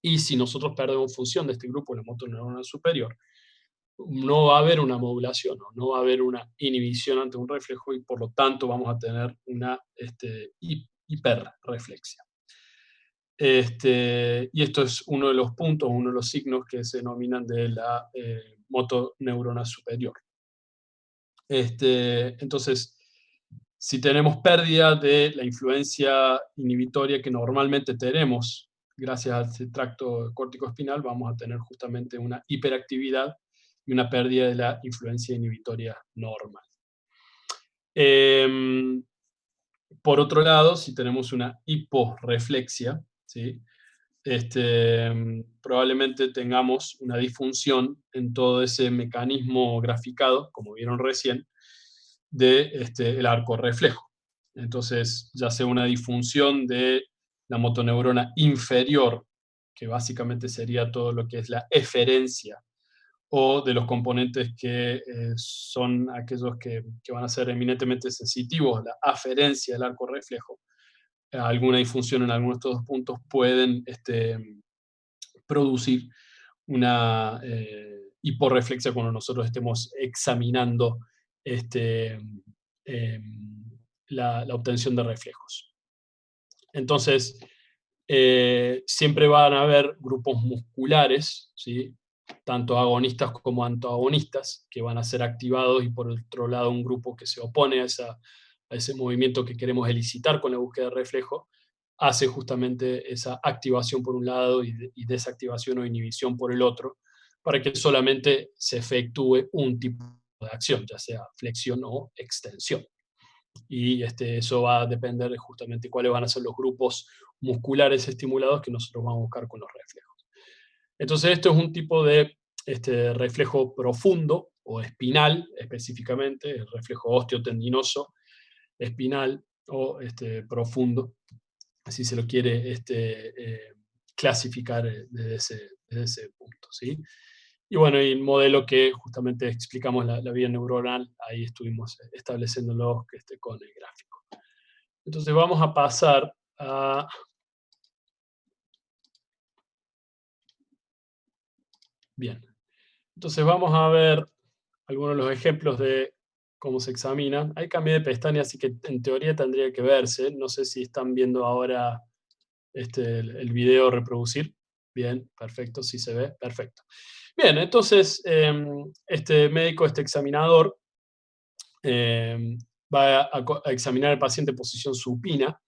Y si nosotros perdemos función de este grupo, la motoneurona superior, no va a haber una modulación, no va a haber una inhibición ante un reflejo y por lo tanto vamos a tener una hiperreflexia. Y esto es uno de los puntos, uno de los signos que se denominan de la motoneurona superior. Entonces, si tenemos pérdida de la influencia inhibitoria que normalmente tenemos gracias a este tracto córtico-espinal, vamos a tener justamente una hiperactividad y una pérdida de la influencia inhibitoria normal. Por otro lado, si tenemos una hiporreflexia, ¿sí? Probablemente tengamos una disfunción en todo ese mecanismo graficado, como vieron recién, el arco reflejo. Entonces, ya sea una disfunción de la motoneurona inferior, que básicamente sería todo lo que es la eferencia, o de los componentes que son aquellos que van a ser eminentemente sensitivos, la aferencia del arco reflejo. Alguna disfunción en algunos de estos dos puntos pueden producir una hiporreflexia cuando nosotros estemos examinando la obtención de reflejos. Entonces, siempre van a haber grupos musculares, ¿sí? Tanto agonistas como antagonistas, que van a ser activados, y por otro lado un grupo que se opone a ese movimiento que queremos elicitar con la búsqueda de reflejo, hace justamente esa activación por un lado y desactivación o inhibición por el otro, para que solamente se efectúe un tipo de acción, ya sea flexión o extensión. Y eso va a depender justamente cuáles van a ser los grupos musculares estimulados que nosotros vamos a buscar con los reflejos. Entonces esto es un tipo de reflejo profundo o espinal, específicamente, el reflejo osteotendinoso espinal o profundo, si se lo quiere clasificar desde ese punto, ¿sí? Y bueno, y el modelo que justamente explicamos la vía neuronal, ahí estuvimos estableciéndolo con el gráfico. Entonces vamos a pasar a... Bien. Entonces vamos a ver algunos de los ejemplos de cómo se examina. Ahí cambié de pestaña, así que en teoría tendría que verse. No sé si están viendo ahora el video reproducir. Bien, perfecto, sí se ve, perfecto. Bien, entonces este médico, este examinador, va a examinar al paciente en posición supina.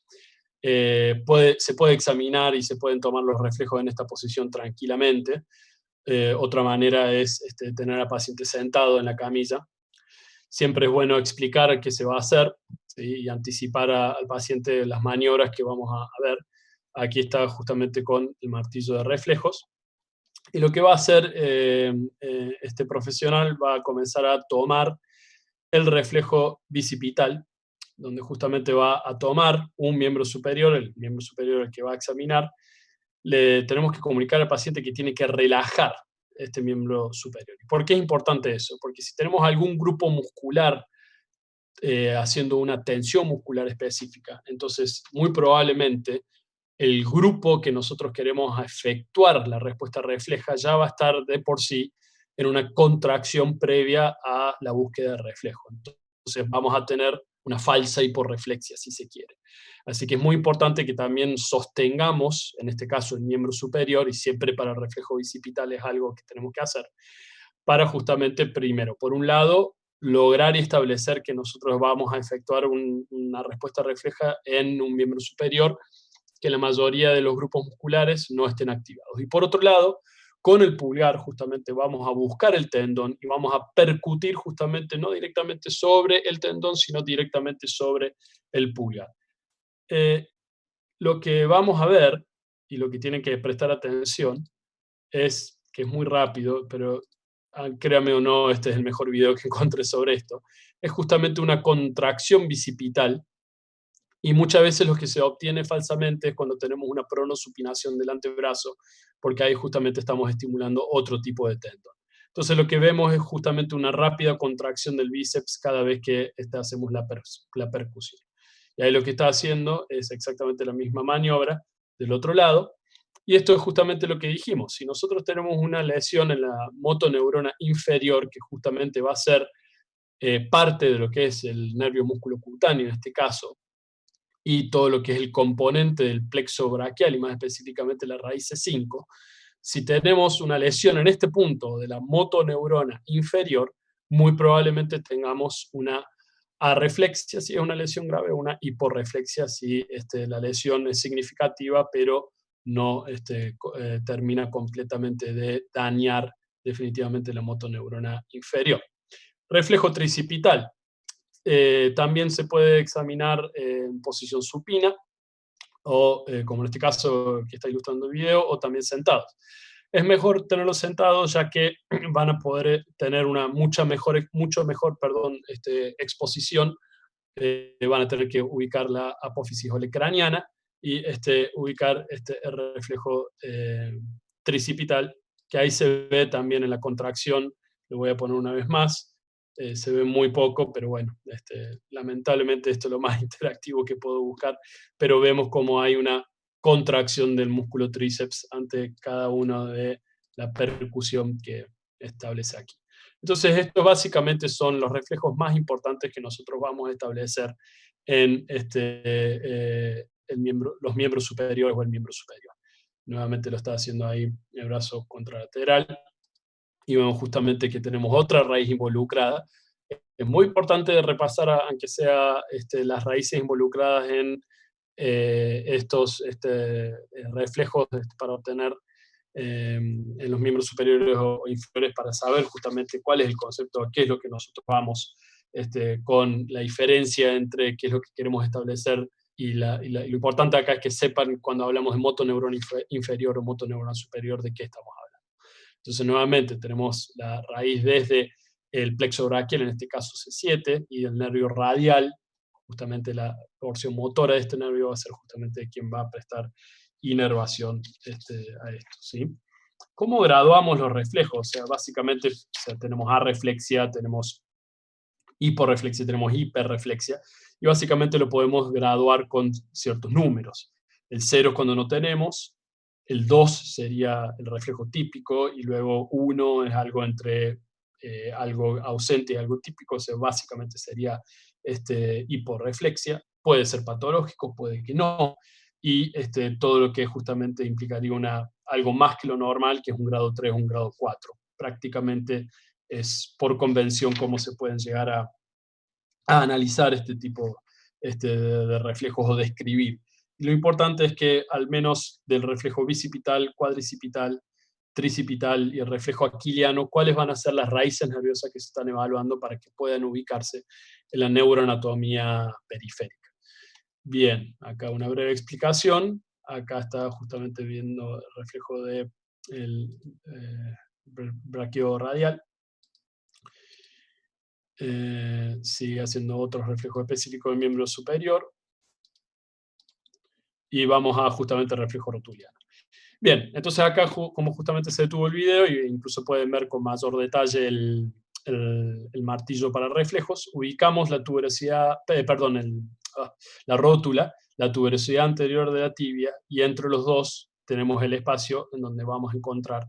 Se puede examinar y se pueden tomar los reflejos en esta posición tranquilamente. Otra manera es tener al paciente sentado en la camilla. Siempre es bueno explicar qué se va a hacer, ¿sí? Y anticipar al paciente las maniobras que vamos a ver. Aquí está justamente con el martillo de reflejos. Y lo que va a hacer este profesional va a comenzar a tomar el reflejo bicipital, donde justamente va a tomar un miembro superior, el miembro superior al que va a examinar. Le tenemos que comunicar al paciente que tiene que relajar este miembro superior. ¿Por qué es importante eso? Porque si tenemos algún grupo muscular haciendo una tensión muscular específica, entonces muy probablemente el grupo que nosotros queremos efectuar la respuesta refleja ya va a estar de por sí en una contracción previa a la búsqueda de reflejo. Entonces vamos a tener una falsa hiporreflexia, si se quiere. Así que es muy importante que también sostengamos, en este caso, el miembro superior, y siempre para el reflejo bicipital es algo que tenemos que hacer, para justamente, primero, por un lado, lograr y establecer que nosotros vamos a efectuar una respuesta refleja en un miembro superior, que la mayoría de los grupos musculares no estén activados. Y por otro lado, con el pulgar justamente vamos a buscar el tendón y vamos a percutir justamente, no directamente sobre el tendón, sino directamente sobre el pulgar. Lo que vamos a ver, y lo que tienen que prestar atención, es que es muy rápido, pero créame o no, este es el mejor video que encontré sobre esto, es justamente una contracción bicipital. Y muchas veces lo que se obtiene falsamente es cuando tenemos una pronosupinación del antebrazo, porque ahí justamente estamos estimulando otro tipo de tendón. Entonces lo que vemos es justamente una rápida contracción del bíceps cada vez que hacemos la percusión. Y ahí lo que está haciendo es exactamente la misma maniobra del otro lado. Y esto es justamente lo que dijimos. Si nosotros tenemos una lesión en la motoneurona inferior, que justamente va a ser parte de lo que es el nervio músculo cutáneo en este caso, y todo lo que es el componente del plexo braquial, y más específicamente la raíz C5, si tenemos una lesión en este punto de la motoneurona inferior, muy probablemente tengamos una arreflexia si es una lesión grave, o una hiporreflexia si la lesión es significativa, pero no termina completamente de dañar definitivamente la motoneurona inferior. Reflejo tricipital. También se puede examinar en posición supina, o como en este caso que está ilustrando el video, o también sentados. Es mejor tenerlos sentados, ya que van a poder tener una mucho mejor exposición. Van a tener que ubicar la apófisis olecraniana y ubicar el reflejo tricipital, que ahí se ve también en la contracción. Lo voy a poner una vez más. Se ve muy poco, pero bueno, lamentablemente esto es lo más interactivo que puedo buscar, pero vemos como hay una contracción del músculo tríceps ante cada una de la percusión que establece aquí. Entonces, estos básicamente son los reflejos más importantes que nosotros vamos a establecer en los miembros superiores o el miembro superior. Nuevamente lo está haciendo ahí el brazo contralateral. Y vemos justamente que tenemos otra raíz involucrada. Es muy importante repasar, aunque sea las raíces involucradas en estos reflejos para obtener en los miembros superiores o inferiores, para saber justamente cuál es el concepto, qué es lo que nosotros vamos con la diferencia entre qué es lo que queremos establecer y lo importante acá es que sepan cuando hablamos de motoneurona inferior o motoneurona superior de qué estamos hablando. Entonces, nuevamente, tenemos la raíz desde el plexo braquial, en este caso C7, y el nervio radial, justamente la porción motora de este nervio va a ser justamente quien va a prestar inervación a esto, ¿sí? ¿Cómo graduamos los reflejos? O sea, básicamente tenemos arreflexia, tenemos hiporreflexia, tenemos hiperreflexia, y básicamente lo podemos graduar con ciertos números. El 0 es cuando no tenemos, el 2 sería el reflejo típico, y luego 1 es algo entre algo ausente y algo típico, o sea, básicamente sería hiporreflexia. Puede ser patológico, puede que no, y todo lo que justamente implicaría algo más que lo normal, que es un grado 3 o un grado 4. Prácticamente es por convención cómo se pueden llegar a analizar este tipo de reflejos o describir. Y lo importante es que al menos del reflejo bicipital, cuadricipital, tricipital y el reflejo aquiliano, cuáles van a ser las raíces nerviosas que se están evaluando para que puedan ubicarse en la neuroanatomía periférica. Bien, acá una breve explicación. Acá está justamente viendo el reflejo del braquio radial. Sigue haciendo otros reflejos específicos del miembro superior. Y vamos a justamente el reflejo rotuliano. Bien, entonces acá como justamente se detuvo el video, e incluso pueden ver con mayor detalle el martillo para reflejos, ubicamos la tuberosidad, la rótula, la tuberosidad anterior de la tibia, y entre los dos tenemos el espacio en donde vamos a encontrar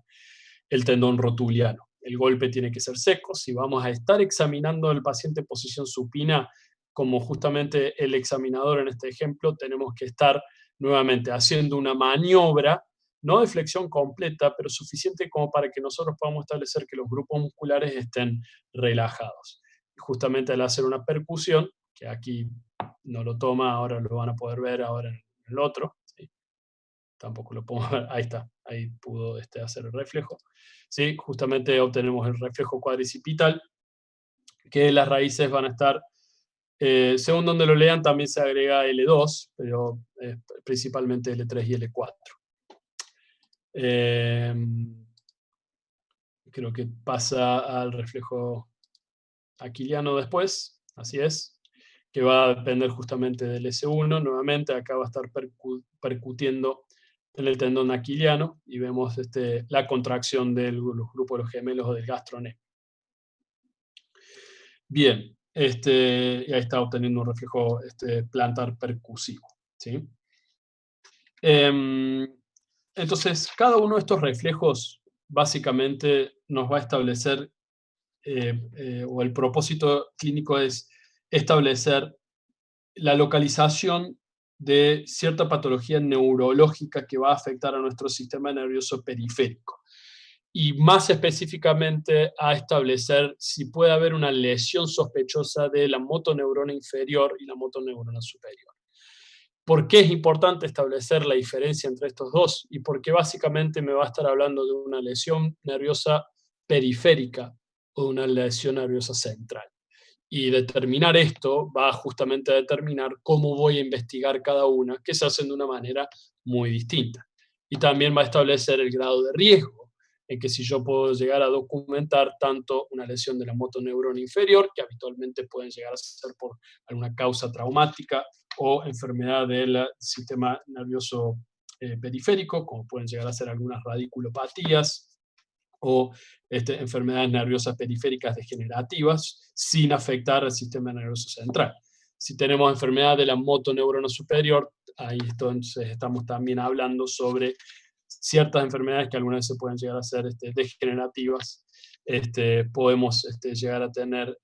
el tendón rotuliano. El golpe tiene que ser seco. Si vamos a estar examinando al paciente en posición supina, como justamente el examinador en este ejemplo, tenemos que estar nuevamente haciendo una maniobra, no de flexión completa, pero suficiente como para que nosotros podamos establecer que los grupos musculares estén relajados. Y justamente al hacer una percusión, que aquí no lo toma, ahora lo van a poder ver ahora en el otro, ¿sí? Tampoco lo podemos ver, ahí está, ahí pudo hacer el reflejo. ¿Sí? Justamente obtenemos el reflejo cuadricipital, que las raíces van a estar, según donde lo lean, también se agrega L2, pero principalmente L3 y L4. Creo que pasa al reflejo aquiliano después, así es, que va a depender justamente del S1. Nuevamente acá va a estar percutiendo en el tendón aquiliano, y vemos la contracción de los grupos de los gemelos o del gastrocnemius. Bien, y ahí está obteniendo un reflejo plantar percusivo, ¿sí? Entonces, cada uno de estos reflejos básicamente nos va a establecer, o el propósito clínico es establecer la localización de cierta patología neurológica que va a afectar a nuestro sistema nervioso periférico. Y más específicamente a establecer si puede haber una lesión sospechosa de la motoneurona inferior y la motoneurona superior. ¿Por qué es importante establecer la diferencia entre estos dos? Y porque básicamente me va a estar hablando de una lesión nerviosa periférica o una lesión nerviosa central. Y determinar esto va justamente a determinar cómo voy a investigar cada una, que se hacen de una manera muy distinta. Y también va a establecer el grado de riesgo, en que si yo puedo llegar a documentar tanto una lesión de la motoneurona inferior, que habitualmente pueden llegar a ser por alguna causa traumática o enfermedad del sistema nervioso periférico, como pueden llegar a ser algunas radiculopatías, o enfermedades nerviosas periféricas degenerativas sin afectar al sistema nervioso central. Si tenemos enfermedad de la motoneurona superior, ahí entonces estamos también hablando sobre ciertas enfermedades que algunas veces pueden llegar a ser degenerativas. Podemos llegar a tener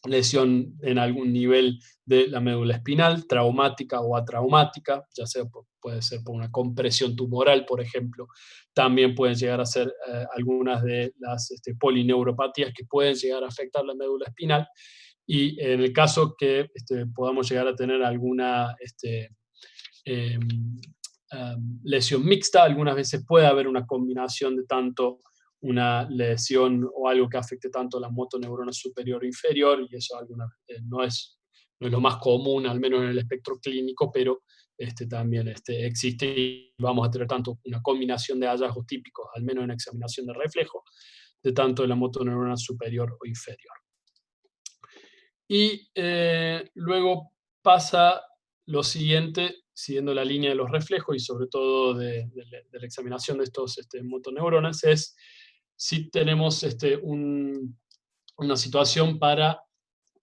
lesión en algún nivel de la médula espinal, traumática o atraumática, ya sea puede ser por una compresión tumoral, por ejemplo. También pueden llegar a ser algunas de las polineuropatías que pueden llegar a afectar la médula espinal. Y en el caso que podamos llegar a tener alguna lesión mixta, algunas veces puede haber una combinación de tanto una lesión o algo que afecte tanto la motoneurona superior o inferior, y eso no es lo más común, al menos en el espectro clínico, pero también existe, y vamos a tener tanto una combinación de hallazgos típicos, al menos en examinación de reflejo, de tanto de la motoneurona superior o inferior. Y luego pasa lo siguiente, siguiendo la línea de los reflejos y sobre todo de la examinación de estos motoneuronas, es si tenemos una situación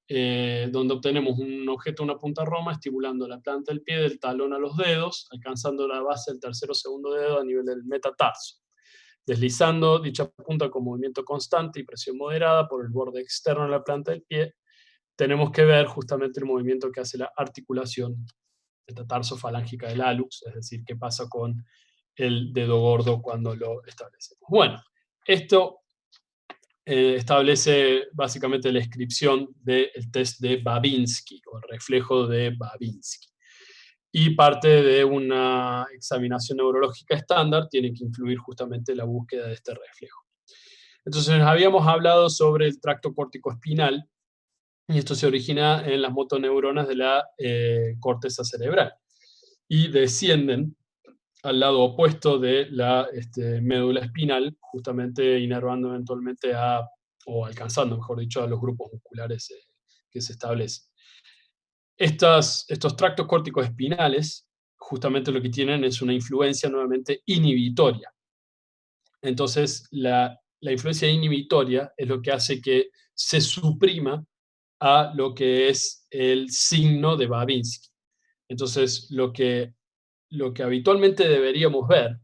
donde obtenemos un objeto, una punta roma, estimulando la planta del pie del talón a los dedos, alcanzando la base del tercer o segundo dedo a nivel del metatarso, deslizando dicha punta con movimiento constante y presión moderada por el borde externo de la planta del pie. Tenemos que ver justamente el movimiento que hace la articulación metatarso-falángica del hallux, es decir, qué pasa con el dedo gordo cuando lo establecemos. Bueno, esto establece básicamente la descripción del test de Babinski, o el reflejo de Babinski. Y parte de una examinación neurológica estándar tiene que incluir justamente la búsqueda de este reflejo. Entonces, habíamos hablado sobre el tracto córtico-espinal, y esto se origina en las motoneuronas de la corteza cerebral. Y descienden al lado opuesto de la médula espinal, justamente inervando eventualmente o alcanzando, mejor dicho, a los grupos musculares que se establecen. Estos tractos córticos espinales, justamente lo que tienen es una influencia nuevamente inhibitoria. Entonces, la influencia inhibitoria es lo que hace que se suprima a lo que es el signo de Babinski. Entonces, lo que habitualmente deberíamos ver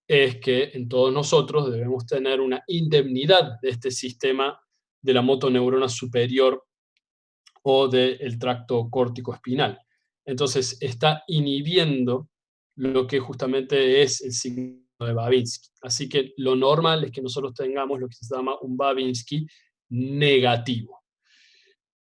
es que en todos nosotros debemos tener una indemnidad de este sistema de la motoneurona superior o del tracto córtico-espinal. Entonces, está inhibiendo lo que justamente es el signo de Babinski. Así que lo normal es que nosotros tengamos lo que se llama un Babinski negativo.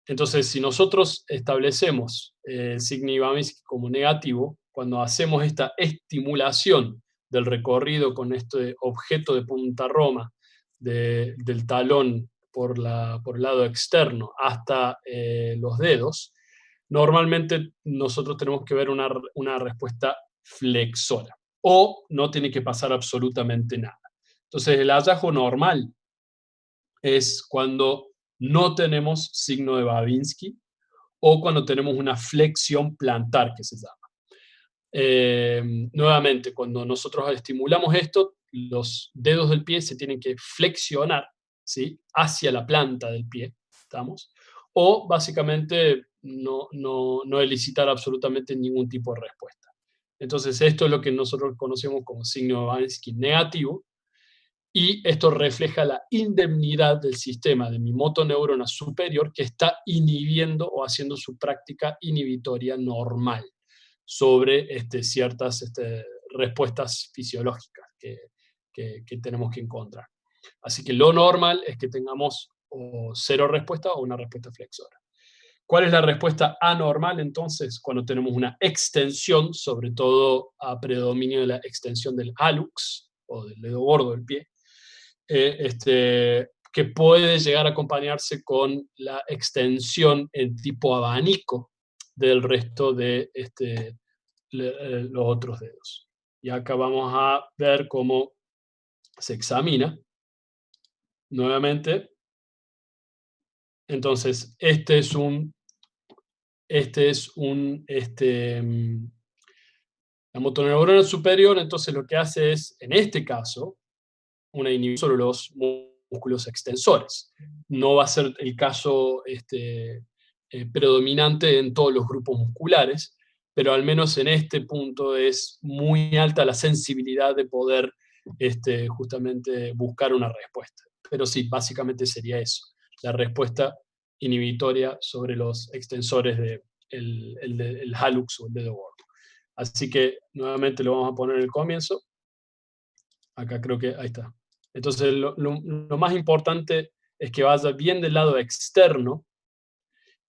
Entonces, si nosotros establecemos el signo de Babinski como negativo, cuando hacemos esta estimulación del recorrido con este objeto de punta roma del talón por el lado externo hasta los dedos, normalmente nosotros tenemos que ver una respuesta flexora, o no tiene que pasar absolutamente nada. Entonces, el hallazgo normal es cuando no tenemos signo de Babinski o cuando tenemos una flexión plantar, que se llama. Nuevamente, cuando nosotros estimulamos esto, los dedos del pie se tienen que flexionar, ¿sí?, hacia la planta del pie, ¿estamos? O básicamente no elicitar absolutamente ningún tipo de respuesta. Entonces esto es lo que nosotros conocemos como signo de Babinski negativo, y esto refleja la indemnidad del sistema de mi motoneurona superior, que está inhibiendo o haciendo su práctica inhibitoria normal sobre ciertas respuestas fisiológicas que tenemos que encontrar. Así que lo normal es que tengamos o cero respuesta o una respuesta flexora. ¿Cuál es la respuesta anormal entonces? Cuando tenemos una extensión, sobre todo a predominio de la extensión del hallux o del dedo gordo del pie, que puede llegar a acompañarse con la extensión en tipo abanico del resto de los otros dedos. Y acá vamos a ver cómo se examina nuevamente. Entonces, la motoneurona superior, entonces lo que hace es, en este caso, una inhibición sobre los músculos extensores. No va a ser el caso predominante en todos los grupos musculares, pero al menos en este punto es muy alta la sensibilidad de poder justamente buscar una respuesta. Pero sí, básicamente sería eso, la respuesta inhibitoria sobre los extensores del hallux o el dedo gordo. Así que nuevamente lo vamos a poner en el comienzo. Acá creo que, ahí está. Entonces lo más importante es que vaya bien del lado externo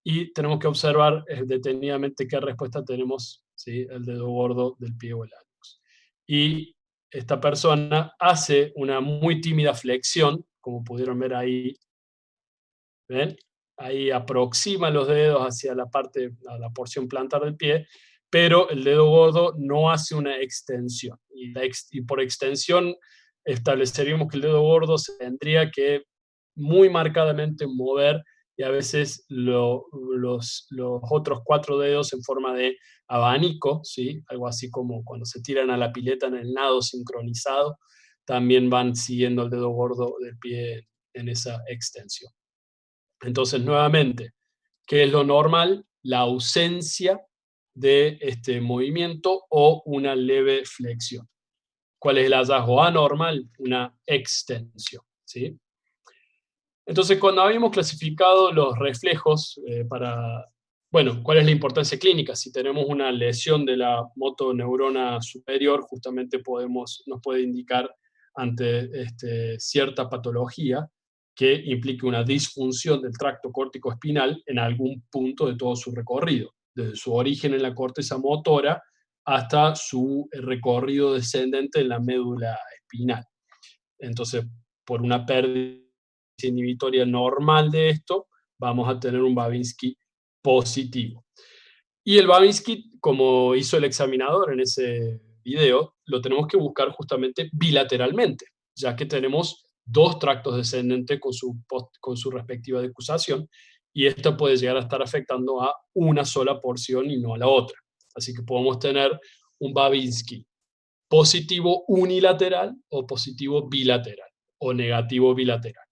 y tenemos que observar detenidamente qué respuesta tenemos, ¿sí? El dedo gordo del pie o el hallux. Y esta persona hace una muy tímida flexión, como pudieron ver ahí. ¿Ven? Ahí aproxima los dedos hacia a la porción plantar del pie, pero el dedo gordo no hace una extensión. Y por extensión estableceríamos que el dedo gordo se tendría que muy marcadamente mover, y a veces los otros 4 dedos en forma de abanico, ¿sí? Algo así como cuando se tiran a la pileta en el nado sincronizado, también van siguiendo el dedo gordo del pie en esa extensión. Entonces, nuevamente, ¿qué es lo normal? La ausencia de este movimiento o una leve flexión. ¿Cuál es el hallazgo anormal? Una extensión, ¿sí? Entonces, cuando habíamos clasificado los reflejos bueno, ¿cuál es la importancia clínica? Si tenemos una lesión de la motoneurona superior, justamente nos puede indicar ante cierta patología que implique una disfunción del tracto córtico-espinal en algún punto de todo su recorrido, desde su origen en la corteza motora hasta su recorrido descendente en la médula espinal. Entonces, por una pérdida inhibitoria normal de esto, vamos a tener un Babinski positivo. Y el Babinski, como hizo el examinador en ese video, lo tenemos que buscar justamente bilateralmente, ya que tenemos 2 tractos descendentes con su respectiva decusación, y esto puede llegar a estar afectando a una sola porción y no a la otra. Así que podemos tener un Babinski positivo unilateral o positivo bilateral, o negativo bilateral.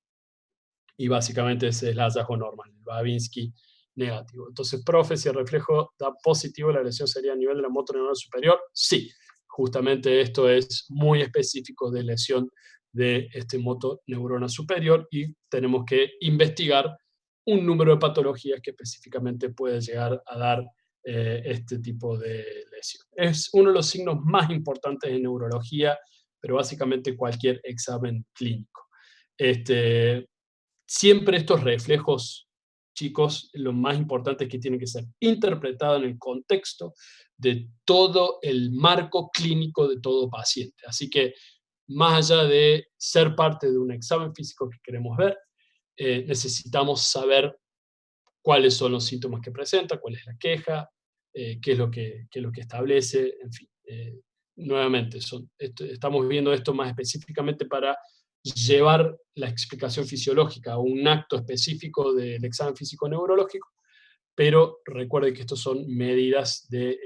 Y básicamente ese es el hallazgo normal, el Babinski negativo. Entonces, profe, si el reflejo da positivo, ¿la lesión sería a nivel de la motoneurona superior? Sí, justamente esto es muy específico de lesión de motoneurona superior, y tenemos que investigar un número de patologías que específicamente puede llegar a dar este tipo de lesión. Es uno de los signos más importantes en neurología, pero básicamente cualquier examen clínico. Siempre estos reflejos, chicos, lo más importante es que tienen que ser interpretados en el contexto de todo el marco clínico de todo paciente. Así que, más allá de ser parte de un examen físico que queremos ver, necesitamos saber cuáles son los síntomas que presenta, cuál es la queja, qué es lo que establece, en fin. Nuevamente, estamos viendo esto más específicamente para llevar la explicación fisiológica a un acto específico del examen físico neurológico, pero recuerde que estos son medidas de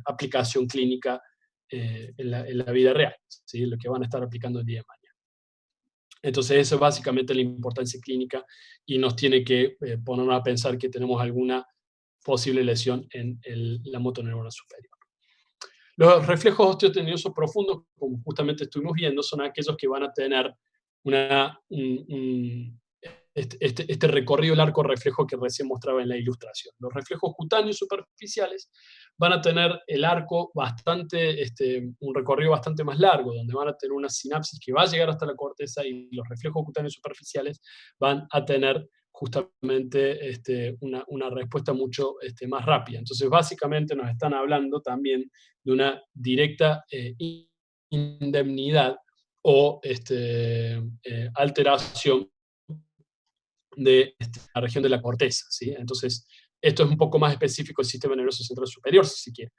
aplicación clínica en la vida real, ¿sí? Lo que van a estar aplicando el día de mañana. Entonces eso es básicamente la importancia clínica y nos tiene que ponernos a pensar que tenemos alguna posible lesión en la motoneurona superior. Los reflejos osteotendinosos profundos, como justamente estuvimos viendo, son aquellos que van a tener este recorrido, el arco reflejo que recién mostraba en la ilustración. Los reflejos cutáneos superficiales van a tener el arco un recorrido bastante más largo, donde van a tener una sinapsis que va a llegar hasta la corteza, y los reflejos cutáneos superficiales van a tener justamente una respuesta mucho más rápida. Entonces, básicamente nos están hablando también de una directa indemnidad o alteración de la región de la corteza, ¿sí? Entonces, esto es un poco más específico del sistema nervioso central superior, si se quiere.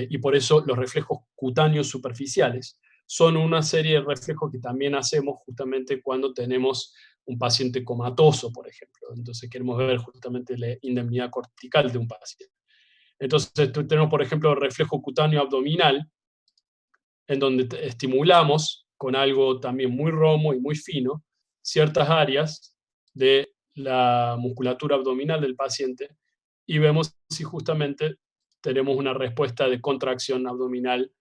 Y por eso los reflejos cutáneos superficiales son una serie de reflejos que también hacemos justamente cuando tenemos un paciente comatoso, por ejemplo. Entonces queremos ver justamente la indemnidad cortical de un paciente. Entonces tenemos, por ejemplo, el reflejo cutáneo abdominal, en donde estimulamos con algo también muy romo y muy fino ciertas áreas de la musculatura abdominal del paciente, y vemos si justamente tenemos una respuesta de contracción abdominal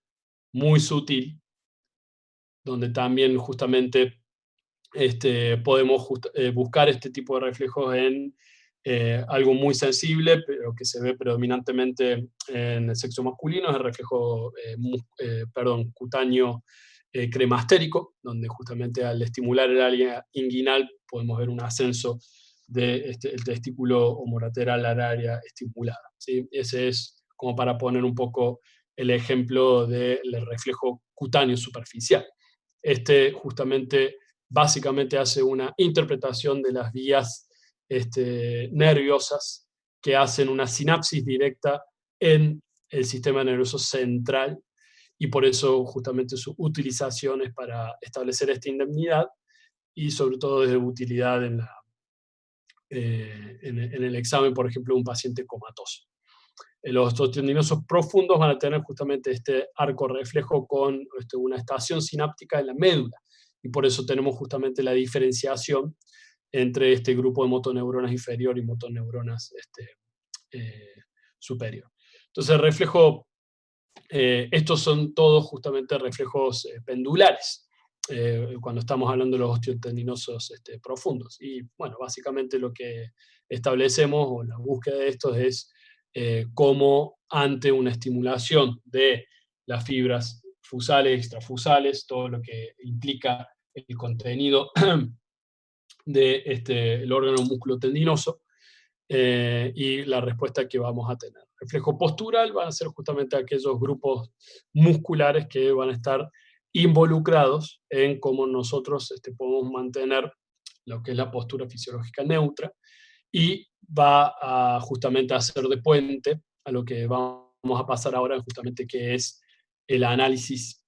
muy sutil, donde también justamente podemos buscar este tipo de reflejos en algo muy sensible, pero que se ve predominantemente en el sexo masculino, es el reflejo cutáneo cremastérico, donde justamente al estimular el área inguinal podemos ver un ascenso del testículo homolateral al área estimulada, ¿sí? Ese es como para poner un poco el ejemplo del reflejo cutáneo superficial. Justamente básicamente hace una interpretación de las vías nerviosas que hacen una sinapsis directa en el sistema nervioso central, y por eso justamente su utilización es para establecer esta indemnidad y sobre todo de utilidad en el examen, por ejemplo, de un paciente comatoso. Los osteotendinosos profundos van a tener justamente este arco reflejo con una estación sináptica en la médula, y por eso tenemos justamente la diferenciación entre este grupo de motoneuronas inferior y motoneuronas superior. Entonces, el reflejo, estos son todos justamente reflejos pendulares, cuando estamos hablando de los osteotendinosos profundos. Y bueno, básicamente lo que establecemos, o la búsqueda de estos, es cómo ante una estimulación de las fibras fusales, extrafusales, todo lo que implica el contenido del órgano musculotendinoso, y la respuesta que vamos a tener. Reflejo postural van a ser justamente aquellos grupos musculares que van a estar involucrados en cómo nosotros podemos mantener lo que es la postura fisiológica neutra, y va a justamente a ser de puente a lo que vamos a pasar ahora, justamente, que es el análisis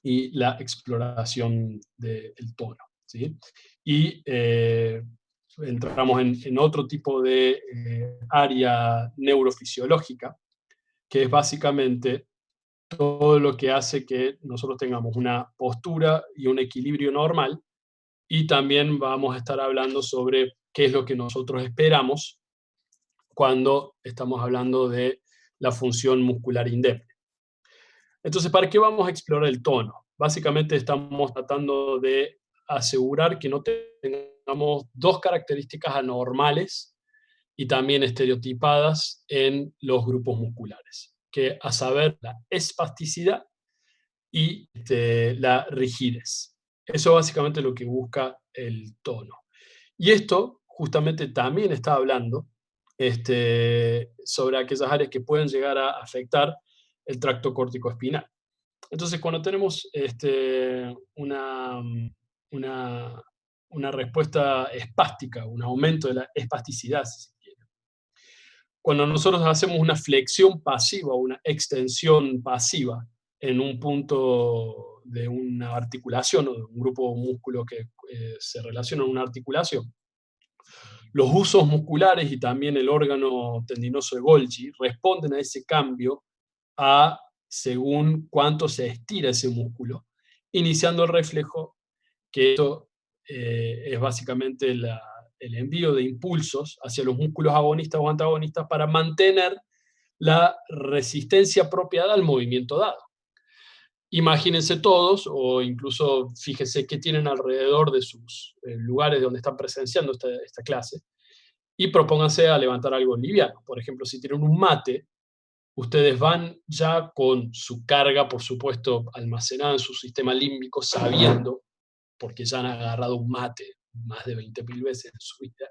y la exploración del tono, ¿sí? Y entramos en otro tipo de área neurofisiológica, que es básicamente todo lo que hace que nosotros tengamos una postura y un equilibrio normal, y también vamos a estar hablando sobre qué es lo que nosotros esperamos cuando estamos hablando de la función muscular indemne. Entonces, ¿para qué vamos a explorar el tono? Básicamente estamos tratando de asegurar que no tengamos dos características anormales y también estereotipadas en los grupos musculares, que a saber la espasticidad y la rigidez. Eso básicamente es lo que busca el tono. Y esto justamente también está hablando sobre aquellas áreas que pueden llegar a afectar el tracto córtico-espinal. Entonces, cuando tenemos una respuesta espástica, un aumento de la espasticidad, si se quiere, cuando nosotros hacemos una flexión pasiva o una extensión pasiva en un punto de una articulación o de un grupo músculo que se relaciona a una articulación, los usos musculares y también el órgano tendinoso de Golgi responden a ese cambio según cuánto se estira ese músculo, iniciando el reflejo, que esto es básicamente el envío de impulsos hacia los músculos agonistas o antagonistas para mantener la resistencia apropiada al movimiento dado. Imagínense todos, o incluso fíjense qué tienen alrededor de sus lugares donde están presenciando esta clase, y propónganse a levantar algo liviano. Por ejemplo, si tienen un mate, ustedes van ya con su carga, por supuesto, almacenada en su sistema límbico, sabiendo, porque ya han agarrado un mate más de 20.000 veces en su vida.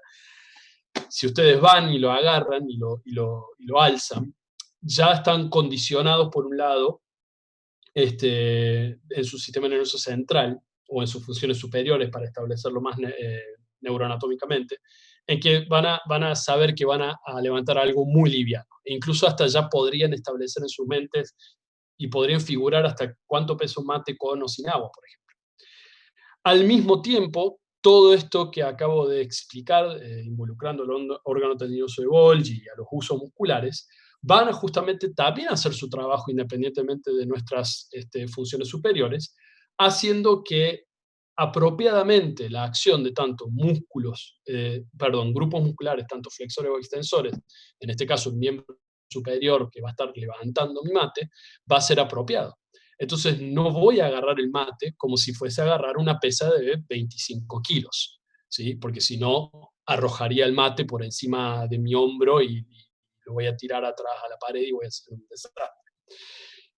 Si ustedes van y lo agarran y lo alzan, ya están condicionados, por un lado, en su sistema nervioso central, o en sus funciones superiores, para establecerlo más neuroanatómicamente, en que van a saber que van a levantar algo muy liviano. E incluso hasta ya podrían establecer en sus mentes y podrían figurar hasta cuánto pesa un mate con o sin agua, por ejemplo. Al mismo tiempo, todo esto que acabo de explicar, involucrando el órgano tendinoso de Golgi y a los usos musculares, van a justamente también a hacer su trabajo independientemente de nuestras funciones superiores, haciendo que apropiadamente la acción de tanto grupos musculares, tanto flexores o extensores, en este caso el miembro superior que va a estar levantando mi mate, va a ser apropiado. Entonces no voy a agarrar el mate como si fuese a agarrar una pesa de 25 kilos, ¿sí? Porque si no, arrojaría el mate por encima de mi hombro y lo voy a tirar atrás a la pared y voy a hacer un desastre.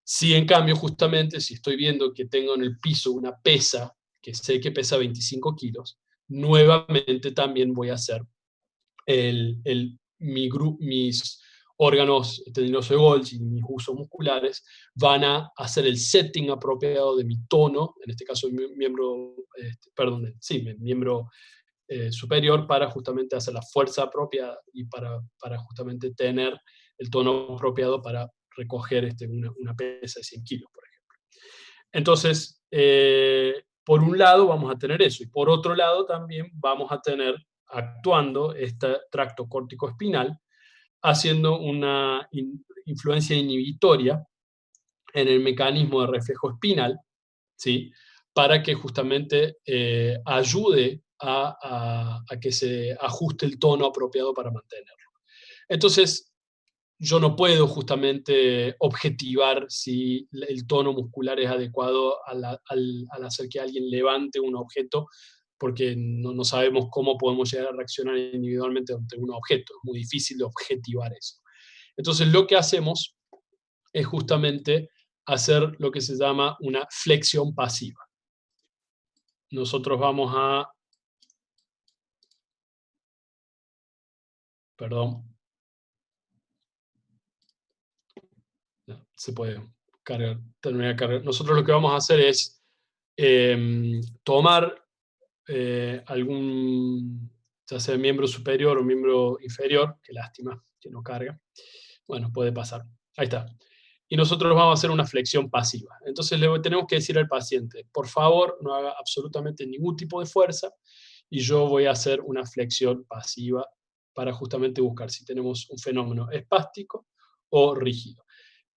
Si en cambio, justamente, si estoy viendo que tengo en el piso una pesa, que sé que pesa 25 kilos, nuevamente también voy a hacer mis órganos tendinosos de Golgi y mis usos musculares van a hacer el setting apropiado de mi tono, en este caso mi miembro, mi miembro superior, para justamente hacer la fuerza apropiada y para justamente tener el tono apropiado para recoger una pesa de 100 kilos, por ejemplo. Entonces, por un lado vamos a tener eso, y por otro lado también vamos a tener actuando este tracto córtico-espinal, haciendo una influencia inhibitoria en el mecanismo de reflejo espinal, ¿sí? Para que justamente ayude a que se ajuste el tono apropiado para mantenerlo. Entonces, yo no puedo justamente objetivar si el tono muscular es adecuado al hacer que alguien levante un objeto, porque no sabemos cómo podemos llegar a reaccionar individualmente ante un objeto. Es muy difícil de objetivar eso. Entonces, lo que hacemos es justamente hacer lo que se llama una flexión pasiva. Nosotros vamos a... Perdón. No, se puede cargar, terminar de cargar. Nosotros lo que vamos a hacer es tomar algún, ya sea miembro superior o miembro inferior, qué lástima que no carga. Bueno, puede pasar. Ahí está. Y nosotros vamos a hacer una flexión pasiva. Entonces le tenemos que decir al paciente, por favor, no haga absolutamente ningún tipo de fuerza, y yo voy a hacer una flexión pasiva para justamente buscar si tenemos un fenómeno espástico o rígido.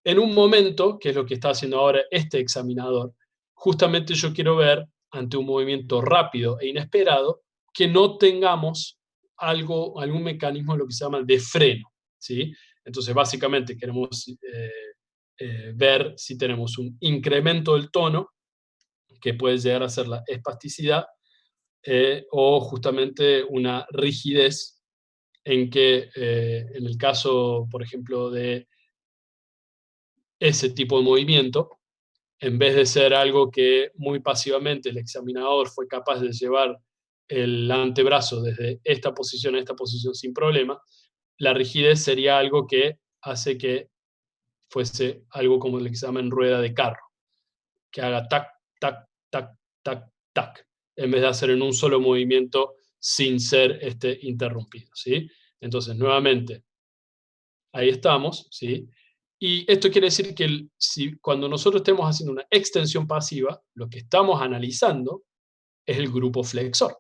En un momento, que es lo que está haciendo ahora este examinador, justamente yo quiero ver, ante un movimiento rápido e inesperado, que no tengamos algún mecanismo de lo que se llama de freno, ¿sí? Entonces, básicamente, queremos ver si tenemos un incremento del tono, que puede llegar a ser la espasticidad, o justamente una rigidez, en que en el caso, por ejemplo, de ese tipo de movimiento, en vez de ser algo que muy pasivamente el examinador fue capaz de llevar el antebrazo desde esta posición a esta posición sin problema, la rigidez sería algo que hace que fuese algo como el examen rueda de carro, que haga tac, tac, tac, tac, tac, en vez de hacer en un solo movimiento sin ser interrumpido, ¿sí? Entonces, nuevamente, ahí estamos, ¿sí? Y esto quiere decir que cuando nosotros estemos haciendo una extensión pasiva, lo que estamos analizando es el grupo flexor.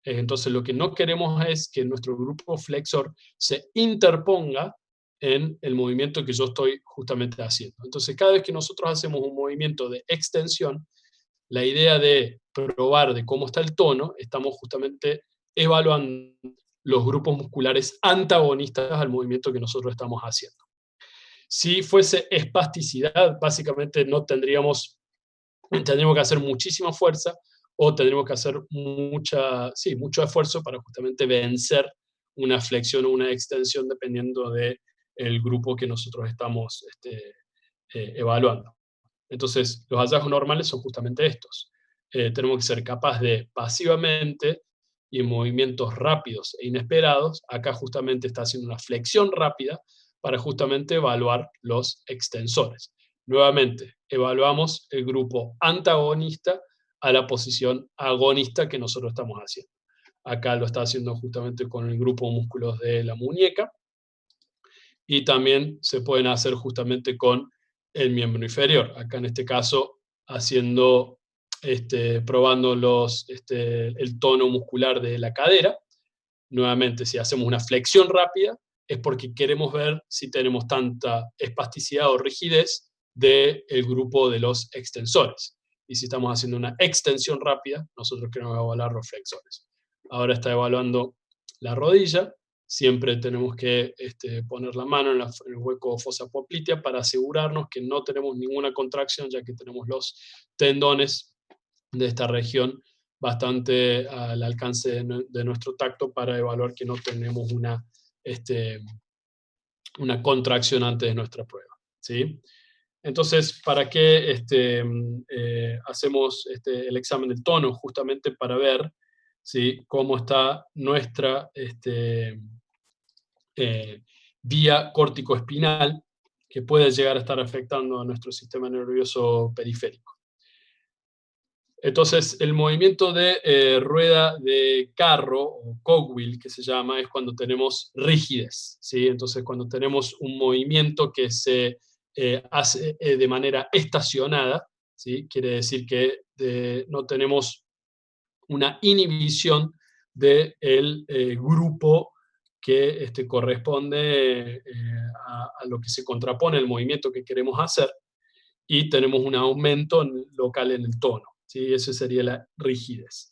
Entonces, lo que no queremos es que nuestro grupo flexor se interponga en el movimiento que yo estoy justamente haciendo. Entonces, cada vez que nosotros hacemos un movimiento de extensión, la idea de probar de cómo está el tono, estamos justamente evaluando los grupos musculares antagonistas al movimiento que nosotros estamos haciendo. Si fuese espasticidad, básicamente tendríamos que hacer muchísima fuerza o tendríamos que hacer mucho esfuerzo para justamente vencer una flexión o una extensión dependiendo del grupo que nosotros estamos evaluando. Entonces, los hallazgos normales son justamente estos. Tenemos que ser capaces de pasivamente y en movimientos rápidos e inesperados, acá justamente está haciendo una flexión rápida para justamente evaluar los extensores. Nuevamente, evaluamos el grupo antagonista a la posición agonista que nosotros estamos haciendo. Acá lo está haciendo justamente con el grupo de músculos de la muñeca, y también se pueden hacer justamente con el miembro inferior. Acá en este caso, probando el tono muscular de la cadera. Nuevamente, si hacemos una flexión rápida, es porque queremos ver si tenemos tanta espasticidad o rigidez del grupo de los extensores. Y si estamos haciendo una extensión rápida, nosotros queremos evaluar los flexores. Ahora está evaluando la rodilla. Siempre tenemos que poner la mano en el hueco fosa poplitea para asegurarnos que no tenemos ninguna contracción, ya que tenemos los tendones de esta región bastante al alcance de nuestro tacto para evaluar que no tenemos una contracción antes de nuestra prueba, ¿sí? Entonces, ¿para qué hacemos el examen del tono? Justamente para ver, ¿sí?, cómo está nuestra vía córtico-espinal, que puede llegar a estar afectando a nuestro sistema nervioso periférico. Entonces, el movimiento de rueda de carro, o cogwheel, que se llama, es cuando tenemos rigidez, ¿sí? Entonces, cuando tenemos un movimiento que se hace de manera estacionada, ¿sí? Quiere decir que no tenemos una inhibición del grupo que corresponde a lo que se contrapone al movimiento que queremos hacer, y tenemos un aumento local en el tono, ¿sí? Eso sería la rigidez.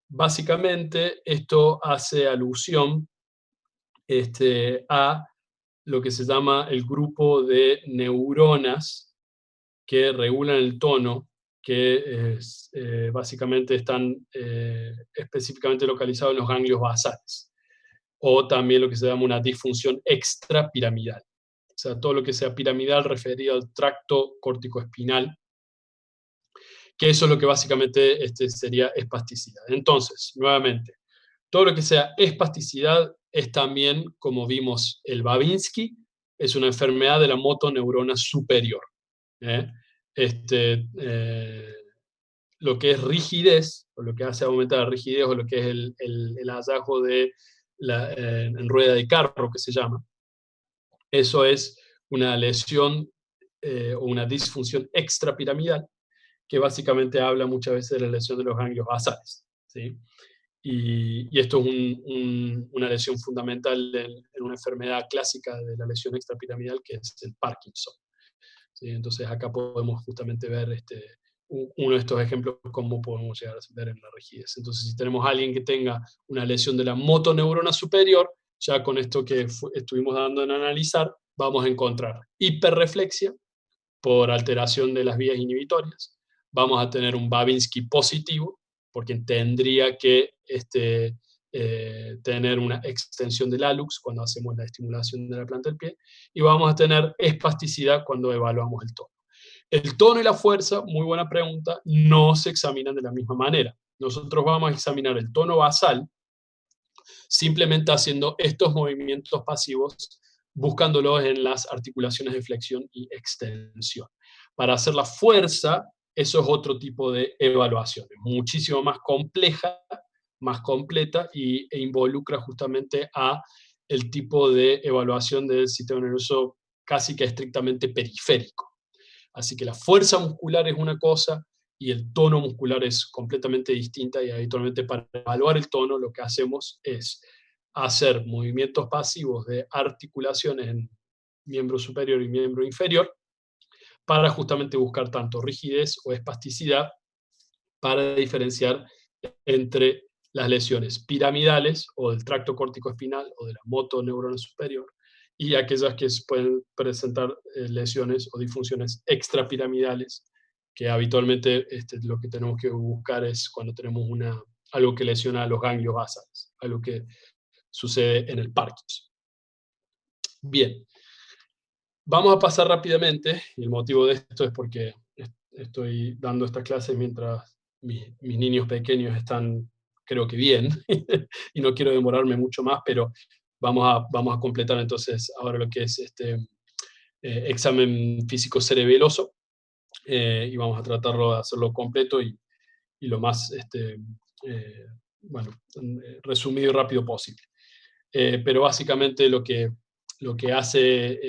Básicamente, esto hace alusión a lo que se llama el grupo de neuronas que regulan el tono, que básicamente están específicamente localizados en los ganglios basales, o también lo que se llama una disfunción extrapiramidal. O sea, todo lo que sea piramidal referido al tracto córtico-espinal, que eso es lo que básicamente sería espasticidad. Entonces, nuevamente, todo lo que sea espasticidad es también, como vimos, el Babinski, es una enfermedad de la motoneurona superior. Lo que es rigidez, o lo que hace aumentar la rigidez, o lo que es el hallazgo de en rueda de carro, que se llama, eso es una lesión o una disfunción extrapiramidal, que básicamente habla muchas veces de la lesión de los ganglios basales, ¿sí? Y esto es una lesión fundamental en una enfermedad clásica de la lesión extrapiramidal, que es el Parkinson, ¿sí? Entonces acá podemos justamente ver uno de estos ejemplos, cómo podemos llegar a ver en la rigidez. Entonces, si tenemos a alguien que tenga una lesión de la motoneurona superior, ya con esto que estuvimos dando en analizar, vamos a encontrar hiperreflexia por alteración de las vías inhibitorias. Vamos a tener un Babinski positivo, porque tendría que tener una extensión del hallux cuando hacemos la estimulación de la planta del pie, y vamos a tener espasticidad cuando evaluamos el tono. El tono y la fuerza, muy buena pregunta, no se examinan de la misma manera. Nosotros vamos a examinar el tono basal simplemente haciendo estos movimientos pasivos, buscándolos en las articulaciones de flexión y extensión. Para hacer la fuerza, eso es otro tipo de evaluación, muchísimo más compleja, más completa, e involucra justamente a el tipo de evaluación del sistema nervioso casi que estrictamente periférico. Así que la fuerza muscular es una cosa y el tono muscular es completamente distinta, y habitualmente para evaluar el tono lo que hacemos es hacer movimientos pasivos de articulaciones en miembro superior y miembro inferior para justamente buscar tanto rigidez o espasticidad para diferenciar entre las lesiones piramidales o del tracto córtico-espinal o de la motoneurona superior y aquellas que pueden presentar lesiones o disfunciones extrapiramidales, que habitualmente lo que tenemos que buscar es cuando tenemos algo que lesiona a los ganglios basales, algo que sucede en el Parkinson. Bien, vamos a pasar rápidamente, y el motivo de esto es porque estoy dando esta clase mientras mis niños pequeños están, creo que bien, y no quiero demorarme mucho más, pero vamos a completar entonces ahora lo que es examen físico cerebeloso, y vamos a tratarlo de hacerlo completo y lo más resumido y rápido posible. Pero básicamente lo que hace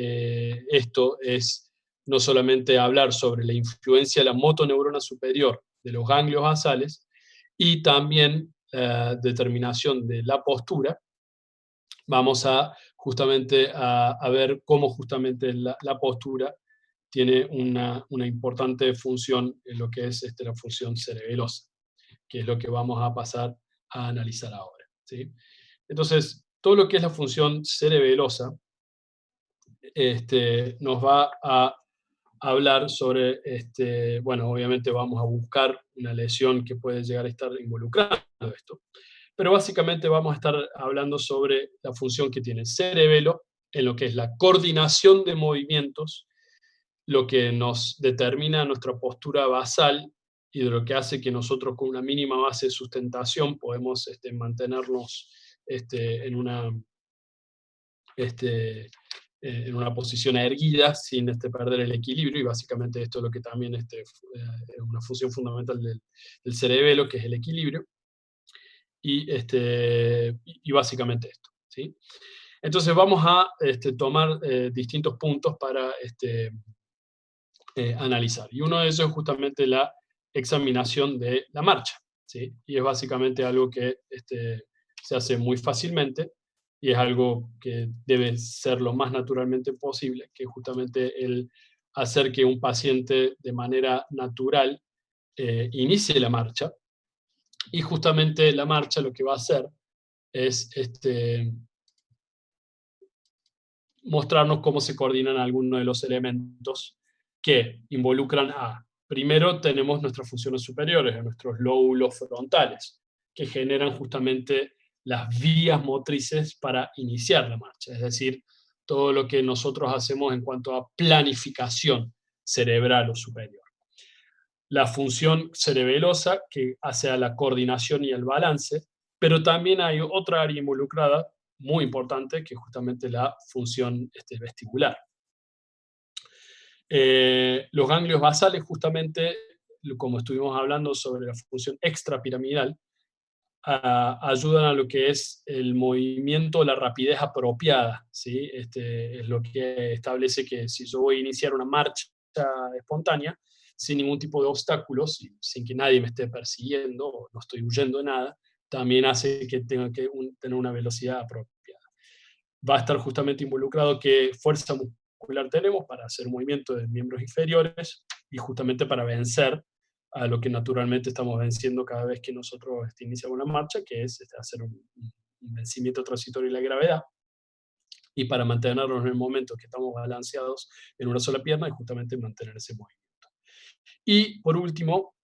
esto es no solamente hablar sobre la influencia de la motoneurona superior de los ganglios basales, y también la determinación de la postura. Vamos justamente a ver cómo justamente la postura tiene una importante función en lo que es la función cerebelosa, que es lo que vamos a pasar a analizar ahora, ¿sí? Entonces, todo lo que es la función cerebelosa nos va a hablar sobre, bueno, obviamente vamos a buscar una lesión que puede llegar a estar involucrada en esto, pero básicamente vamos a estar hablando sobre la función que tiene el cerebelo en lo que es la coordinación de movimientos, lo que nos determina nuestra postura basal y de lo que hace que nosotros con una mínima base de sustentación podemos mantenernos en una posición erguida sin perder el equilibrio, y básicamente esto es lo que también es una función fundamental del cerebelo, que es el equilibrio, y básicamente esto, ¿sí? Entonces vamos a tomar distintos puntos para analizar, y uno de ellos es justamente la examinación de la marcha, ¿sí? Y es básicamente algo que se hace muy fácilmente, y es algo que debe ser lo más naturalmente posible, que es justamente el hacer que un paciente de manera natural inicie la marcha, y justamente la marcha lo que va a hacer es mostrarnos cómo se coordinan algunos de los elementos que involucran primero tenemos nuestras funciones superiores, nuestros lóbulos frontales, que generan justamente las vías motrices para iniciar la marcha, es decir, todo lo que nosotros hacemos en cuanto a planificación cerebral o superior. La función cerebelosa, que hace a la coordinación y el balance, pero también hay otra área involucrada muy importante, que es justamente la función vestibular. Los ganglios basales, justamente, como estuvimos hablando sobre la función extrapiramidal, ayudan a lo que es el movimiento, la rapidez apropiada, ¿sí? Es lo que establece que si yo voy a iniciar una marcha espontánea, sin ningún tipo de obstáculos, sin que nadie me esté persiguiendo, o no estoy huyendo de nada, también hace que tenga que tener una velocidad apropiada. Va a estar justamente involucrado qué fuerza muscular tenemos para hacer movimiento de miembros inferiores, y justamente para vencer a lo que naturalmente estamos venciendo cada vez que nosotros iniciamos una marcha, que es hacer un vencimiento transitorio de la gravedad, y para mantenernos en el momento que estamos balanceados en una sola pierna, y justamente mantener ese movimiento. Y por último,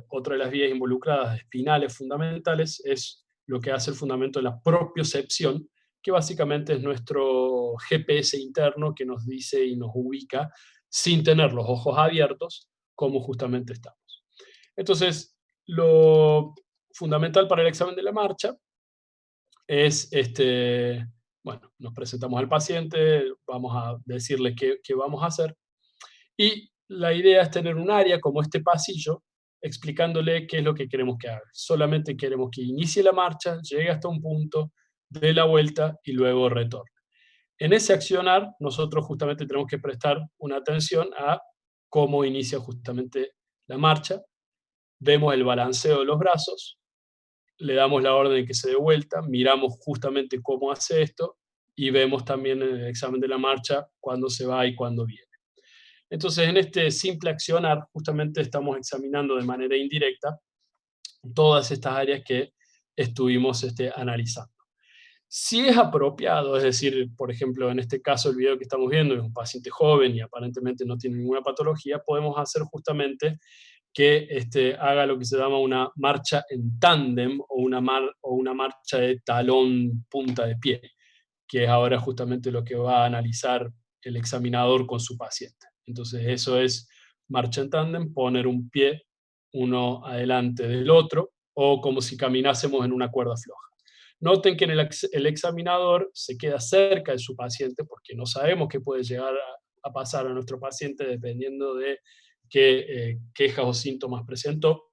otra de las vías involucradas espinales fundamentales es lo que hace el fundamento de la propiocepción, que básicamente es nuestro GPS interno que nos dice y nos ubica sin tener los ojos abiertos como justamente estamos. Entonces, lo fundamental para el examen de la marcha es, bueno, nos presentamos al paciente, vamos a decirle qué vamos a hacer, y la idea es tener un área como este pasillo, explicándole qué es lo que queremos que haga. Solamente queremos que inicie la marcha, llegue hasta un punto, dé la vuelta y luego retorne. En ese accionar, nosotros justamente tenemos que prestar una atención a cómo inicia justamente la marcha. Vemos el balanceo de los brazos, le damos la orden de que se dé vuelta, miramos justamente cómo hace esto, y vemos también en el examen de la marcha cuándo se va y cuándo viene. Entonces, en este simple accionar, justamente estamos examinando de manera indirecta todas estas áreas que estuvimos analizando. Si es apropiado, es decir, por ejemplo, en este caso el video que estamos viendo es un paciente joven y aparentemente no tiene ninguna patología, podemos hacer justamente que haga lo que se llama una marcha en tándem o una marcha de talón punta de pie, que es ahora justamente lo que va a analizar el examinador con su paciente. Entonces eso es marcha en tándem, poner un pie uno adelante del otro, o como si caminásemos en una cuerda floja. Noten que el examinador se queda cerca de su paciente porque no sabemos qué puede llegar a pasar a nuestro paciente dependiendo de qué quejas o síntomas presentó.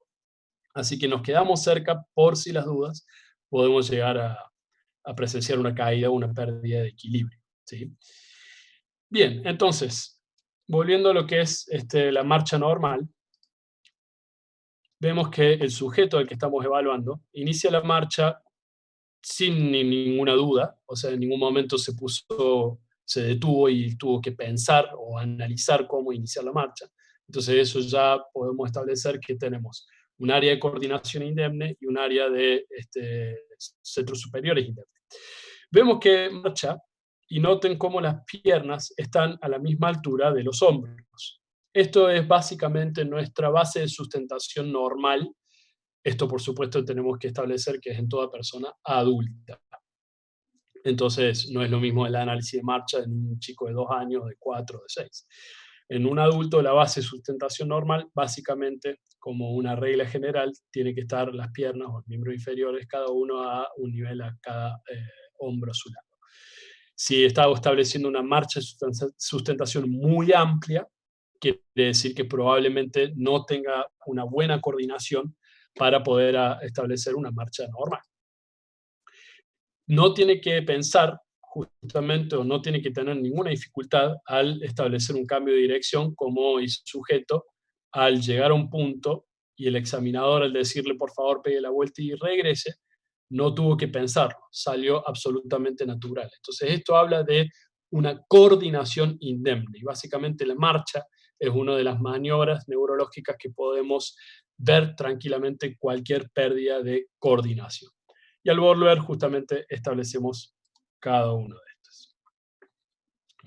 Así que nos quedamos cerca por si las dudas podemos llegar a presenciar una caída o una pérdida de equilibrio, ¿sí? Bien, entonces, volviendo a lo que es la marcha normal, vemos que el sujeto al que estamos evaluando inicia la marcha sin ninguna duda, o sea, en ningún momento se detuvo y tuvo que pensar o analizar cómo iniciar la marcha. Entonces eso ya podemos establecer que tenemos un área de coordinación indemne y un área de centros superiores indemne. Vemos que marcha y noten cómo las piernas están a la misma altura de los hombros. Esto es básicamente nuestra base de sustentación normal. Esto, por supuesto, tenemos que establecer que es en toda persona adulta. Entonces, no es lo mismo el análisis de marcha en un chico de 2 años, de 4, de 6. En un adulto, la base de sustentación normal, básicamente, como una regla general, tiene que estar las piernas o los miembros inferiores, cada uno a un nivel a cada hombro a su lado. Si está estableciendo una marcha de sustentación muy amplia, quiere decir que probablemente no tenga una buena coordinación para poder establecer una marcha normal. No tiene que pensar justamente o no tiene que tener ninguna dificultad al establecer un cambio de dirección como hizo el sujeto al llegar a un punto y el examinador al decirle por favor pegue la vuelta y regrese, no tuvo que pensarlo, salió absolutamente natural. Entonces esto habla de una coordinación indemne y básicamente la marcha es una de las maniobras neurológicas que podemos ver tranquilamente cualquier pérdida de coordinación. Y al volver justamente establecemos cada uno de estos.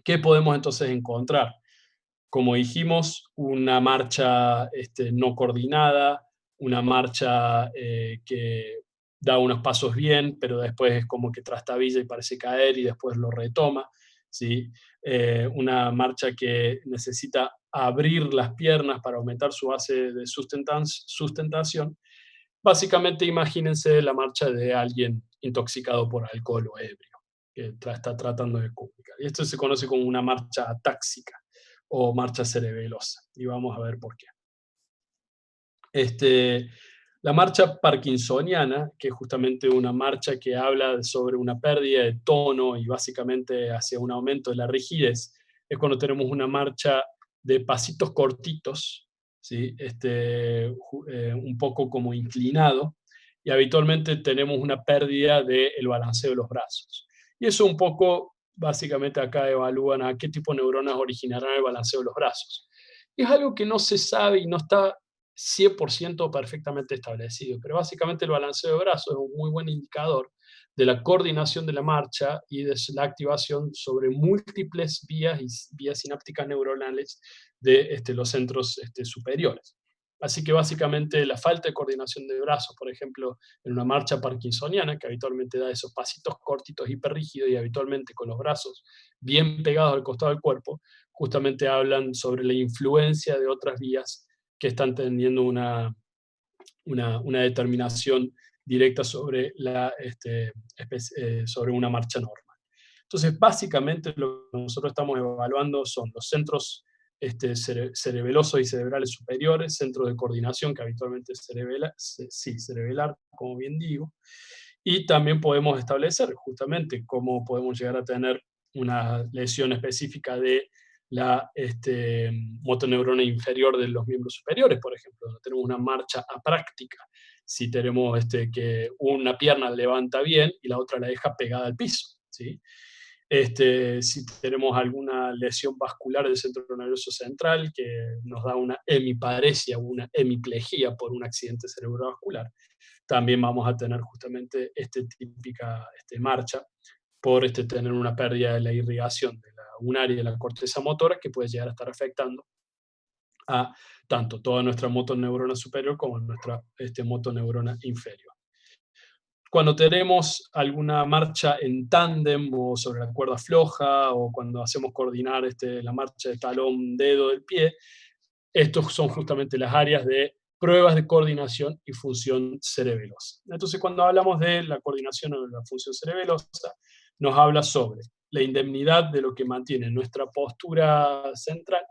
¿Qué podemos entonces encontrar? Como dijimos, una marcha no coordinada, una marcha que da unos pasos bien, pero después es como que trastabilla y parece caer y después lo retoma, ¿sí? Una marcha que necesita abrir las piernas para aumentar su base de sustentación. Básicamente imagínense la marcha de alguien intoxicado por alcohol o ebrio, que está tratando de comunicar. Y esto se conoce como una marcha atáxica o marcha cerebelosa, y vamos a ver por qué. La marcha parkinsoniana, que es justamente una marcha que habla sobre una pérdida de tono y básicamente hacia un aumento de la rigidez, es cuando tenemos una marcha de pasitos cortitos, ¿sí? Un poco como inclinado, y habitualmente tenemos una pérdida del balanceo de los brazos. Y eso un poco, básicamente acá evalúan a qué tipo de neuronas originarán el balanceo de los brazos. Y es algo que no se sabe y no está 100% perfectamente establecido, pero básicamente el balanceo de brazos es un muy buen indicador de la coordinación de la marcha y de la activación sobre múltiples vías sinápticas neuronales de los centros superiores. Así que básicamente la falta de coordinación de brazos, por ejemplo, en una marcha parkinsoniana, que habitualmente da esos pasitos cortitos hiperrígidos y habitualmente con los brazos bien pegados al costado del cuerpo, justamente hablan sobre la influencia de otras vías que están teniendo una determinación directa sobre, sobre una marcha normal. Entonces, básicamente lo que nosotros estamos evaluando son los centros cerebelosos y cerebrales superiores, centros de coordinación que habitualmente es cerebelar, como bien digo, y también podemos establecer justamente cómo podemos llegar a tener una lesión específica de la motoneurona inferior de los miembros superiores, por ejemplo, donde tenemos una marcha apráctica, si tenemos que una pierna levanta bien y la otra la deja pegada al piso, ¿sí? si tenemos alguna lesión vascular del centro nervioso central que nos da una hemiparesia o una hemiplegia por un accidente cerebrovascular, también vamos a tener justamente esta típica marcha por tener una pérdida de la irrigación de un área de la corteza motora que puede llegar a estar afectando a tanto toda nuestra motoneurona superior como nuestra motoneurona inferior. Cuando tenemos alguna marcha en tándem o sobre la cuerda floja, o cuando hacemos coordinar la marcha de talón-dedo del pie, estos son justamente las áreas de pruebas de coordinación y función cerebelosa. Entonces, cuando hablamos de la coordinación o de la función cerebelosa, nos habla sobre la indemnidad de lo que mantiene nuestra postura central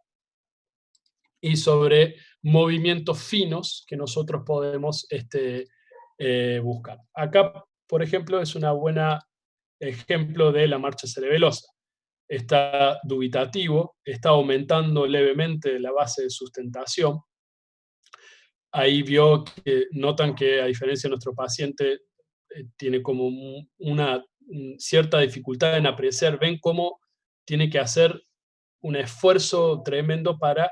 y sobre movimientos finos que nosotros podemos buscar. Acá, por ejemplo, es un buen ejemplo de la marcha cerebelosa. Está dubitativo, está aumentando levemente la base de sustentación. Ahí notan que, a diferencia de nuestro paciente, tiene como una cierta dificultad en apreciar. Ven cómo tiene que hacer un esfuerzo tremendo para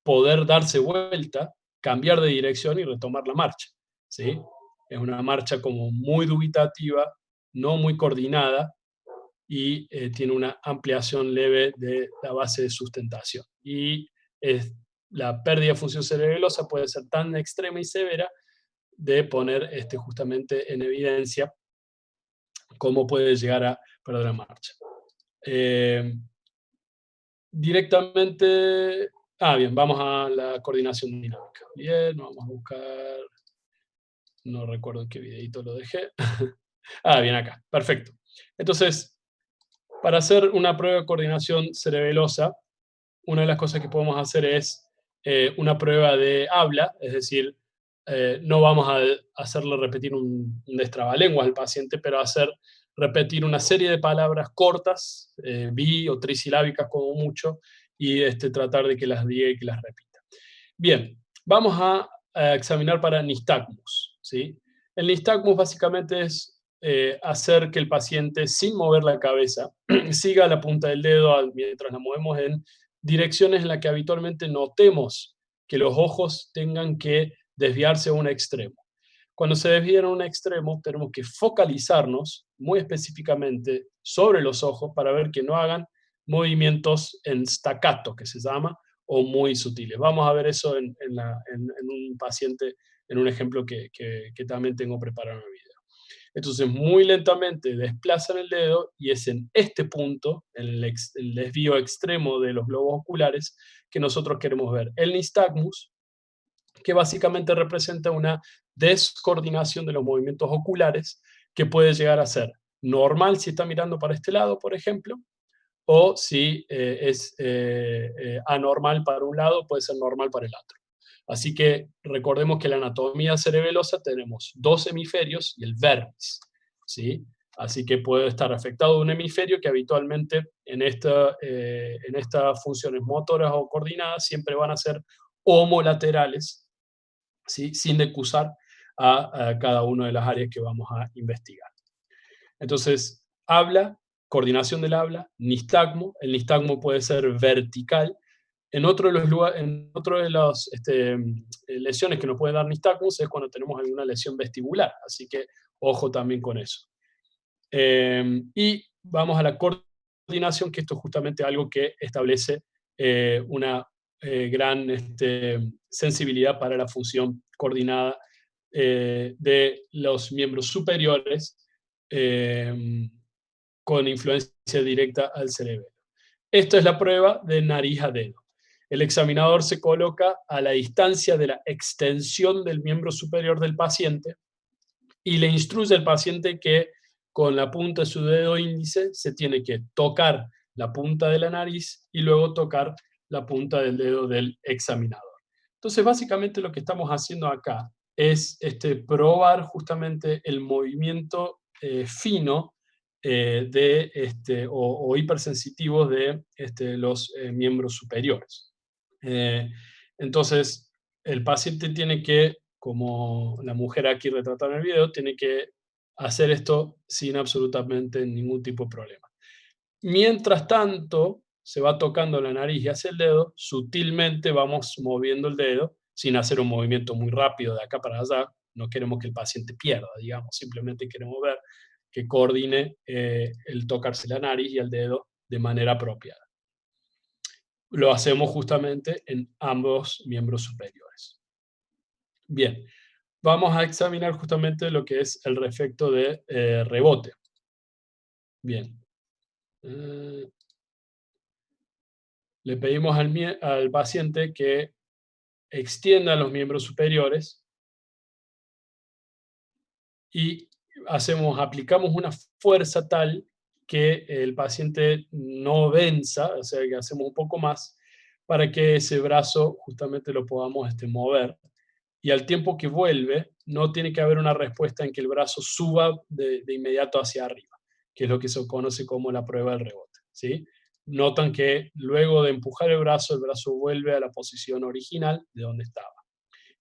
poder darse vuelta, cambiar de dirección y retomar la marcha, ¿sí? Es una marcha como muy dubitativa, no muy coordinada, y tiene una ampliación leve de la base de sustentación. Y la pérdida de función cerebelosa puede ser tan extrema y severa de poner justamente en evidencia cómo puede llegar a perder la marcha. Directamente... bien, vamos a la coordinación dinámica. Bien, vamos a buscar... No recuerdo en qué videito lo dejé. Bien, acá. Perfecto. Entonces, para hacer una prueba de coordinación cerebelosa, una de las cosas que podemos hacer es una prueba de habla, es decir, no vamos a hacerle repetir un destrabalenguas al paciente, pero hacer repetir una serie de palabras cortas, bi o trisilábicas como mucho, y tratar de que las diga y que las repita. Bien, vamos a examinar para nistagmus, ¿sí? El nistagmus básicamente es hacer que el paciente, sin mover la cabeza, siga la punta del dedo mientras la movemos en direcciones en las que habitualmente notemos que los ojos tengan que desviarse a un extremo. Cuando se desvían a un extremo, tenemos que focalizarnos muy específicamente sobre los ojos para ver que no hagan movimientos en staccato, que se llama, o muy sutiles. Vamos a ver eso en un paciente, en un ejemplo que también tengo preparado en el video. Entonces, muy lentamente desplazan el dedo y es en este punto, el desvío extremo de los globos oculares, que nosotros queremos ver el nistagmus, que básicamente representa una descoordinación de los movimientos oculares que puede llegar a ser normal si está mirando para este lado, por ejemplo, o si es anormal para un lado, puede ser normal para el otro. Así que recordemos que en la anatomía cerebelosa tenemos dos hemisferios y el vermis, ¿sí? Así que puede estar afectado un hemisferio que habitualmente en estas funciones motoras o coordinadas siempre van a ser homolaterales, ¿sí? Sin decusar a cada una de las áreas que vamos a investigar. Entonces, habla, coordinación del habla, nistagmo. El nistagmo puede ser vertical. En otro de las lesiones que nos puede dar nistagmus es cuando tenemos alguna lesión vestibular, así que ojo también con eso. Y vamos a la coordinación, que esto es justamente algo que establece una gran sensibilidad para la función coordinada de los miembros superiores con influencia directa al cerebelo. Esta es la prueba de nariz a dedo. El examinador se coloca a la distancia de la extensión del miembro superior del paciente y le instruye al paciente que con la punta de su dedo índice se tiene que tocar la punta de la nariz y luego tocar la punta del dedo del examinador. Entonces, básicamente lo que estamos haciendo acá es probar justamente el movimiento fino o hipersensitivos de los miembros superiores. Entonces, el paciente tiene que, como la mujer aquí retratada en el video, tiene que hacer esto sin absolutamente ningún tipo de problema. Mientras tanto, se va tocando la nariz y hacia el dedo, sutilmente vamos moviendo el dedo, sin hacer un movimiento muy rápido de acá para allá. No queremos que el paciente pierda, digamos, simplemente queremos ver que coordine el tocarse la nariz y el dedo de manera apropiada. Lo hacemos justamente en ambos miembros superiores. Bien, vamos a examinar justamente lo que es el efecto de rebote. Bien. Le pedimos al paciente que extienda los miembros superiores y aplicamos una fuerza tal que el paciente no venza, o sea que hacemos un poco más, para que ese brazo justamente lo podamos mover. Y al tiempo que vuelve, no tiene que haber una respuesta en que el brazo suba de inmediato hacia arriba, que es lo que se conoce como la prueba del rebote, ¿sí? Notan que luego de empujar el brazo vuelve a la posición original de donde estaba.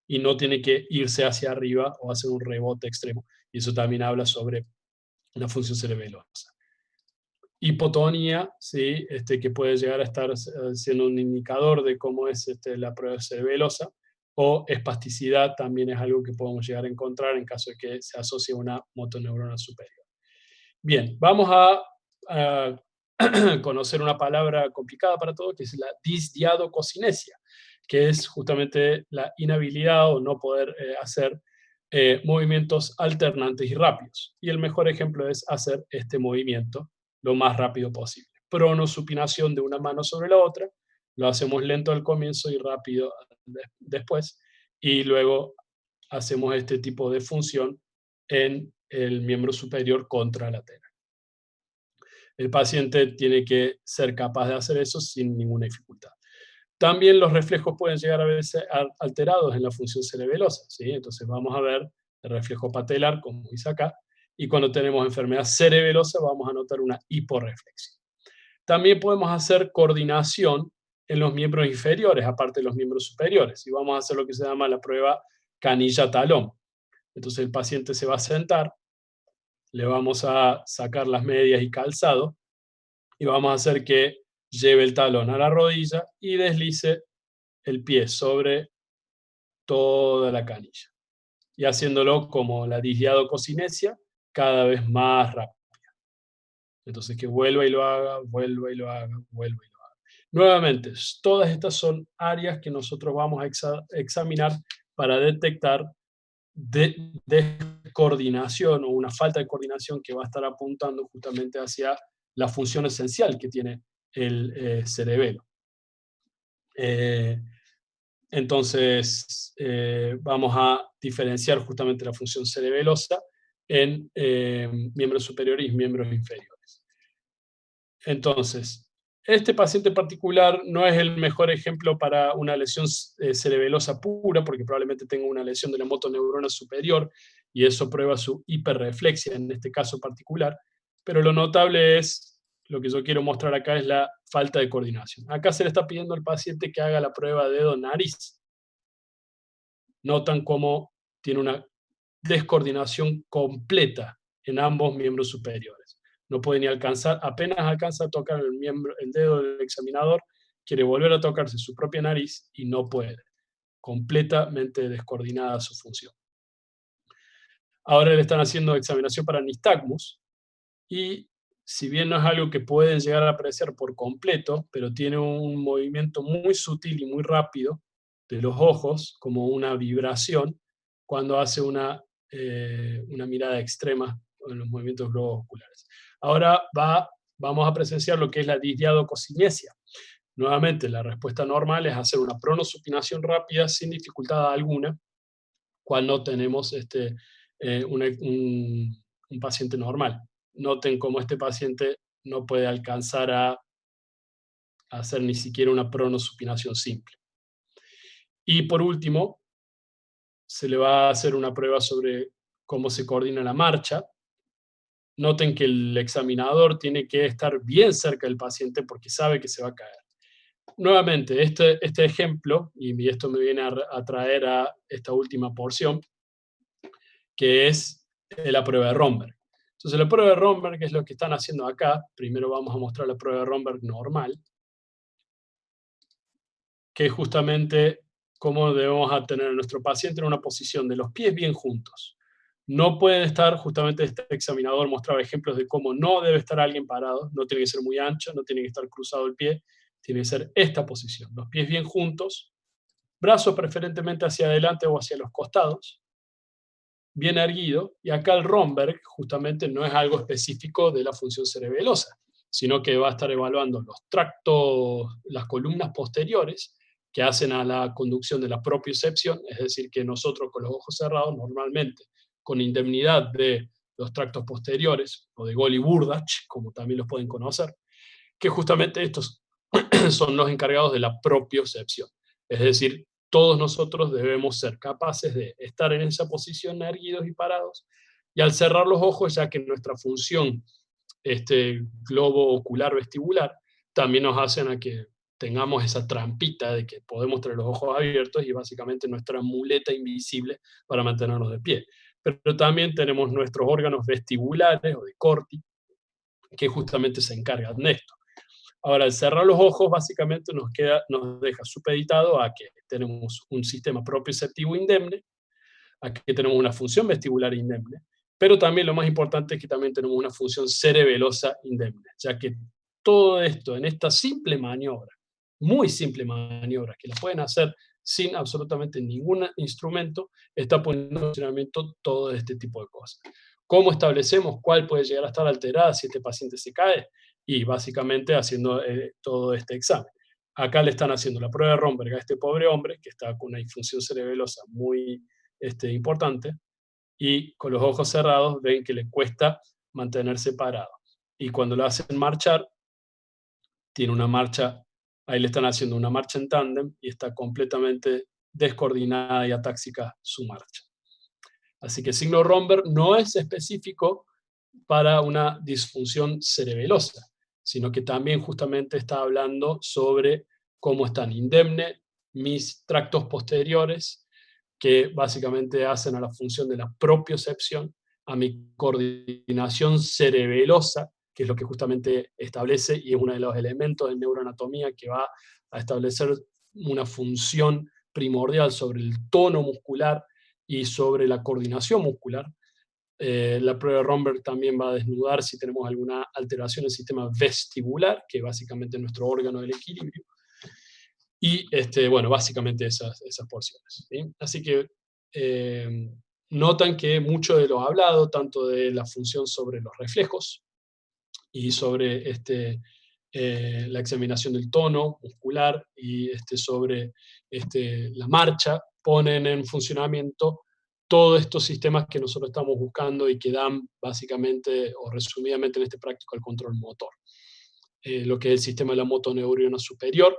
Y no tiene que irse hacia arriba o hacer un rebote extremo. Y eso también habla sobre la función cerebelosa. Hipotonía, ¿sí? Que puede llegar a estar siendo un indicador de cómo es la prueba cerebelosa, o espasticidad también es algo que podemos llegar a encontrar en caso de que se asocie a una motoneurona superior. Bien, vamos a conocer una palabra complicada para todos, que es la disdiadococinesia, que es justamente la inhabilidad o no poder hacer movimientos alternantes y rápidos. Y el mejor ejemplo es hacer este movimiento lo más rápido posible. Pronosupinación de una mano sobre la otra, lo hacemos lento al comienzo y rápido después, y luego hacemos este tipo de función en el miembro superior contralateral. El paciente tiene que ser capaz de hacer eso sin ninguna dificultad. También los reflejos pueden llegar a verse alterados en la función cerebelosa, ¿sí? Entonces vamos a ver el reflejo patelar, como dice acá, y cuando tenemos enfermedad cerebelosa vamos a notar una hiporreflexión. También podemos hacer coordinación en los miembros inferiores, aparte de los miembros superiores, y vamos a hacer lo que se llama la prueba canilla-talón. Entonces el paciente se va a sentar, le vamos a sacar las medias y calzado, y vamos a hacer que lleve el talón a la rodilla y deslice el pie sobre toda la canilla. Y haciéndolo como la disdiadococinesia, cada vez más rápido. Entonces que vuelva y lo haga, vuelva y lo haga, vuelva y lo haga. Nuevamente, todas estas son áreas que nosotros vamos a examinar para detectar descoordinación o una falta de coordinación que va a estar apuntando justamente hacia la función esencial que tiene el cerebelo. Entonces, vamos a diferenciar justamente la función cerebelosa en miembros superiores y miembros inferiores. Entonces, este paciente particular no es el mejor ejemplo para una lesión cerebelosa pura, porque probablemente tenga una lesión de la motoneurona superior, y eso prueba su hiperreflexia en este caso particular, pero lo notable es, lo que yo quiero mostrar acá es la falta de coordinación. Acá se le está pidiendo al paciente que haga la prueba dedo-nariz. Notan cómo tiene una descoordinación completa en ambos miembros superiores. No puede ni alcanzar, apenas alcanza a tocar el dedo del examinador, quiere volver a tocarse su propia nariz y no puede. Completamente descoordinada su función. Ahora le están haciendo examinación para nistagmus y si bien no es algo que pueden llegar a apreciar por completo, pero tiene un movimiento muy sutil y muy rápido de los ojos, como una vibración, cuando hace una mirada extrema en los movimientos globos oculares. Ahora vamos a presenciar lo que es la disdiadococinesia. Nuevamente, la respuesta normal es hacer una pronosupinación rápida sin dificultad alguna, cuando tenemos un paciente normal. Noten cómo este paciente no puede alcanzar a hacer ni siquiera una pronosupinación simple. Y por último, se le va a hacer una prueba sobre cómo se coordina la marcha. Noten que el examinador tiene que estar bien cerca del paciente porque sabe que se va a caer. Nuevamente, este ejemplo, y esto me viene a traer a esta última porción, que es la prueba de Romberg. Entonces la prueba de Romberg es lo que están haciendo acá. Primero vamos a mostrar la prueba de Romberg normal, que es justamente cómo debemos tener a nuestro paciente en una posición de los pies bien juntos. No puede estar, justamente este examinador mostraba ejemplos de cómo no debe estar alguien parado, no tiene que ser muy ancho, no tiene que estar cruzado el pie, tiene que ser esta posición, los pies bien juntos, brazos preferentemente hacia adelante o hacia los costados, bien erguido, y acá el Romberg justamente no es algo específico de la función cerebelosa, sino que va a estar evaluando los tractos, las columnas posteriores, que hacen a la conducción de la propiocepción, es decir, que nosotros con los ojos cerrados, normalmente, con indemnidad de los tractos posteriores, o de Golgi-Burdach, como también los pueden conocer, que justamente estos son los encargados de la propiocepción. Es decir, todos nosotros debemos ser capaces de estar en esa posición erguidos y parados, y al cerrar los ojos, ya que nuestra función globo ocular vestibular también nos hacen a que tengamos esa trampita de que podemos tener los ojos abiertos y básicamente nuestra muleta invisible para mantenernos de pie. Pero también tenemos nuestros órganos vestibulares o de Corti, que justamente se encargan de esto. Ahora, al cerrar los ojos, básicamente nos deja supeditado a que tenemos un sistema propioceptivo indemne, a que tenemos una función vestibular indemne, pero también lo más importante es que también tenemos una función cerebelosa indemne, ya que todo esto en esta simple maniobra, muy simple maniobra, que la pueden hacer sin absolutamente ningún instrumento, está poniendo en funcionamiento todo este tipo de cosas. ¿Cómo establecemos cuál puede llegar a estar alterada si este paciente se cae? Y básicamente haciendo todo este examen. Acá le están haciendo la prueba de Romberg a este pobre hombre, que está con una disfunción cerebelosa muy importante, y con los ojos cerrados ven que le cuesta mantenerse parado. Y cuando lo hacen marchar, tiene una marcha, ahí le están haciendo una marcha en tándem y está completamente descoordinada y atáxica su marcha. Así que el signo Romberg no es específico para una disfunción cerebelosa, sino que también justamente está hablando sobre cómo están indemne mis tractos posteriores, que básicamente hacen a la función de la propiocepción, a mi coordinación cerebelosa, que es lo que justamente establece y es uno de los elementos de neuroanatomía que va a establecer una función primordial sobre el tono muscular y sobre la coordinación muscular. La prueba de Romberg también va a desnudar si tenemos alguna alteración del sistema vestibular, que básicamente es nuestro órgano del equilibrio. Y bueno, básicamente esas porciones, ¿sí? Así que notan que mucho de lo hablado, tanto de la función sobre los reflejos y sobre la examinación del tono muscular y sobre la marcha, ponen en funcionamiento todos estos sistemas que nosotros estamos buscando y que dan básicamente o resumidamente en este práctico el control motor. Lo que es el sistema de la motoneurona superior,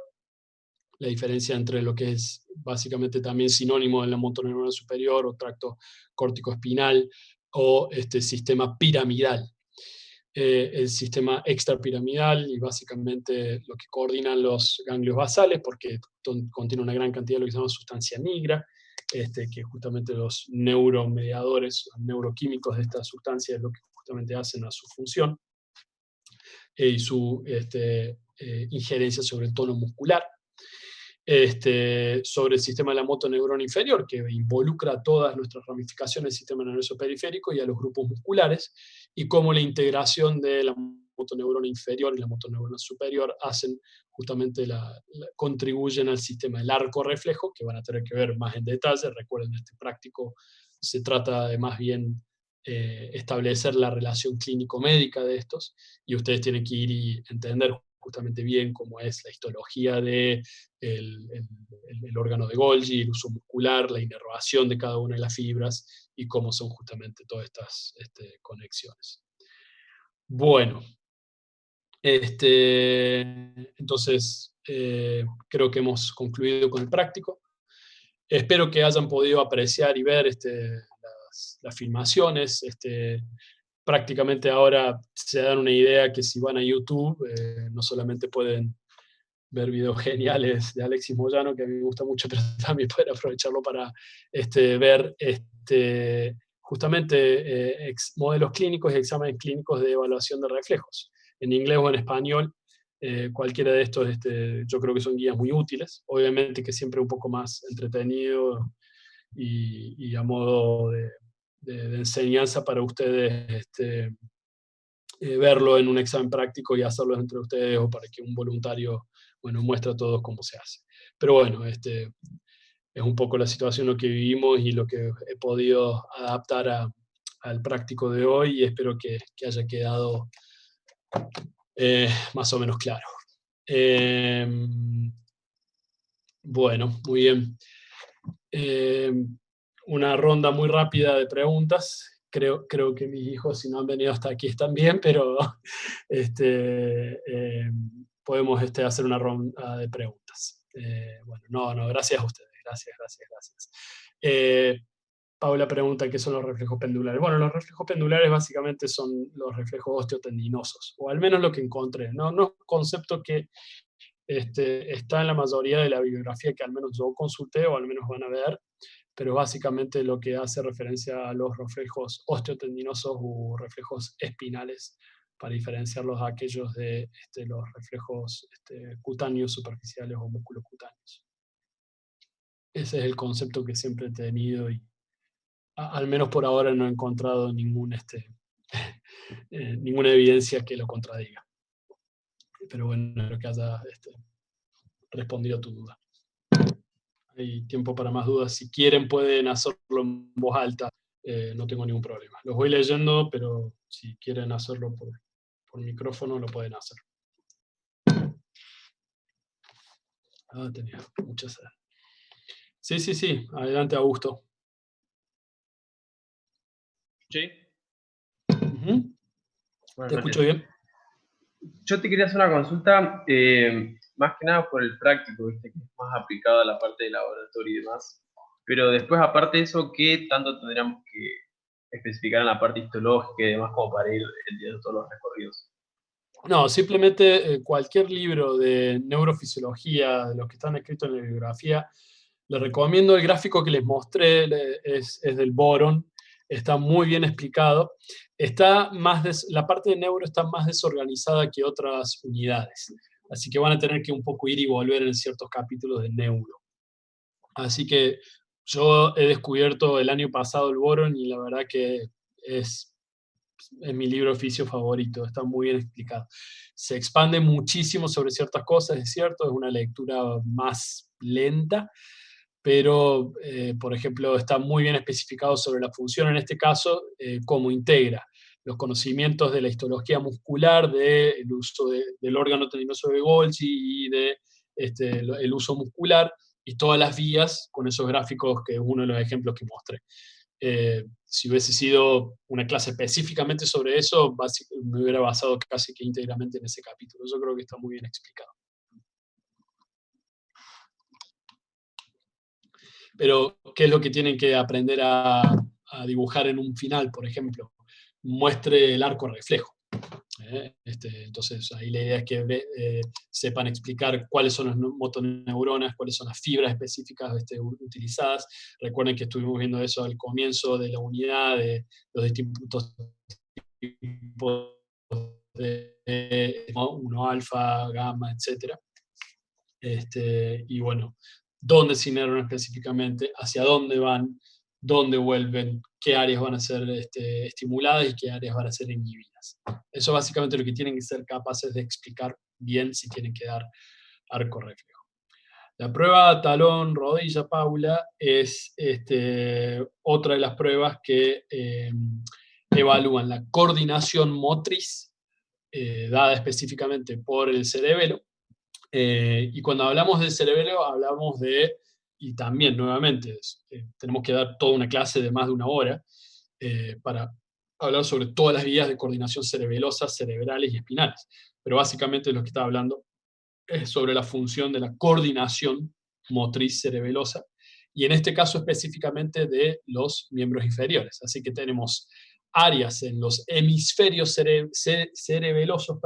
la diferencia entre lo que es básicamente también sinónimo de la motoneurona superior o tracto córtico-espinal o sistema piramidal. El sistema extrapiramidal y básicamente lo que coordinan los ganglios basales, porque contiene una gran cantidad de lo que se llama sustancia nigra, que justamente los neuromediadores, neuroquímicos de esta sustancia es lo que justamente hacen a su función y su injerencia sobre el tono muscular. Sobre el sistema de la motoneurona inferior, que involucra todas nuestras ramificaciones del sistema nervioso periférico y a los grupos musculares, y cómo la integración de la motoneurona inferior y la motoneurona superior hacen justamente contribuyen al sistema del arco reflejo, que van a tener que ver más en detalle. Recuerden, este práctico se trata de más bien establecer la relación clínico-médica de estos, y ustedes tienen que ir y entender justamente bien cómo es la histología del órgano de Golgi, el uso muscular, la inervación de cada una de las fibras y cómo son justamente todas estas conexiones. Bueno, entonces creo que hemos concluido con el práctico. Espero que hayan podido apreciar y ver las filmaciones. Prácticamente ahora se dan una idea que si van a YouTube, no solamente pueden ver videos geniales de Alexis Moyano, que a mí me gusta mucho, pero también pueden aprovecharlo para ver justamente modelos clínicos y exámenes clínicos de evaluación de reflejos. En inglés o en español, cualquiera de estos yo creo que son guías muy útiles. Obviamente que siempre un poco más entretenido y a modo de enseñanza para ustedes verlo en un examen práctico y hacerlo entre ustedes, o para que un voluntario, bueno, muestre a todos cómo se hace. Pero bueno, es un poco la situación en la que vivimos y lo que he podido adaptar al práctico de hoy, y espero que haya quedado más o menos claro. Bueno, muy bien. Una ronda muy rápida de preguntas. Creo que mis hijos, si no han venido hasta aquí, están bien, pero podemos hacer una ronda de preguntas. Bueno, no, gracias a ustedes. Gracias. Paula pregunta qué son los reflejos pendulares. Bueno, los reflejos pendulares básicamente son los reflejos osteotendinosos, o al menos lo que encontré. No es un concepto que está en la mayoría de la bibliografía que al menos yo consulté, o al menos van a ver, pero básicamente lo que hace referencia a los reflejos osteotendinosos u reflejos espinales, para diferenciarlos a aquellos de los reflejos cutáneos superficiales o musculocutáneos. Ese es el concepto que siempre he tenido, y al menos por ahora no he encontrado ninguna evidencia que lo contradiga. Pero bueno, espero que haya respondido a tu duda. Hay tiempo para más dudas. Si quieren pueden hacerlo en voz alta, no tengo ningún problema. Los voy leyendo, pero si quieren hacerlo por micrófono, lo pueden hacer. Tenía muchas. Sí. Adelante, Augusto. ¿Sí? Te escucho bien. Yo te quería hacer una consulta, más que nada por el práctico, ¿viste? Que es más aplicado a la parte de laboratorio y demás. Pero después, aparte de eso, ¿qué tanto tendríamos que especificar en la parte histológica y demás como para ir entendiendo todos los recorridos? No, simplemente cualquier libro de neurofisiología, de los que están escritos en la bibliografía, les recomiendo el gráfico que les mostré, es del Boron. Está muy bien explicado. La parte de neuro está más desorganizada que otras unidades, así que van a tener que un poco ir y volver en ciertos capítulos de neuro. Así que yo he descubierto el año pasado el Boron, y la verdad que es mi libro oficio favorito. Está muy bien explicado. Se expande muchísimo sobre ciertas cosas, es cierto, es una lectura más lenta, pero, por ejemplo, está muy bien especificado sobre la función, en este caso, cómo integra los conocimientos de la histología muscular, del uso del órgano tendinoso de Golgi y el uso muscular, y todas las vías con esos gráficos, que es uno de los ejemplos que mostré. Si hubiese sido una clase específicamente sobre eso, me hubiera basado casi que íntegramente en ese capítulo. Yo creo que está muy bien explicado. Pero, ¿qué es lo que tienen que aprender a dibujar en un final, por ejemplo? Muestre el arco reflejo. Entonces, ahí la idea es que sepan explicar cuáles son las motoneuronas, cuáles son las fibras específicas utilizadas. Recuerden que estuvimos viendo eso al comienzo de la unidad, de los distintos tipos de 1 alfa, gamma, etc. Y bueno, dónde se inervan específicamente, hacia dónde van, dónde vuelven, qué áreas van a ser estimuladas y qué áreas van a ser inhibidas. Eso es básicamente lo que tienen que ser capaces de explicar bien si tienen que dar arco reflejo. La prueba talón-rodilla, Paula, es otra de las pruebas que evalúan la coordinación motriz dada específicamente por el cerebelo. Y cuando hablamos del cerebelo, hablamos y también nuevamente, tenemos que dar toda una clase de más de 1 hora para hablar sobre todas las vías de coordinación cerebelosas, cerebrales y espinales. Pero básicamente lo que está hablando es sobre la función de la coordinación motriz cerebelosa, y en este caso específicamente de los miembros inferiores. Así que tenemos áreas en los hemisferios cerebelosos,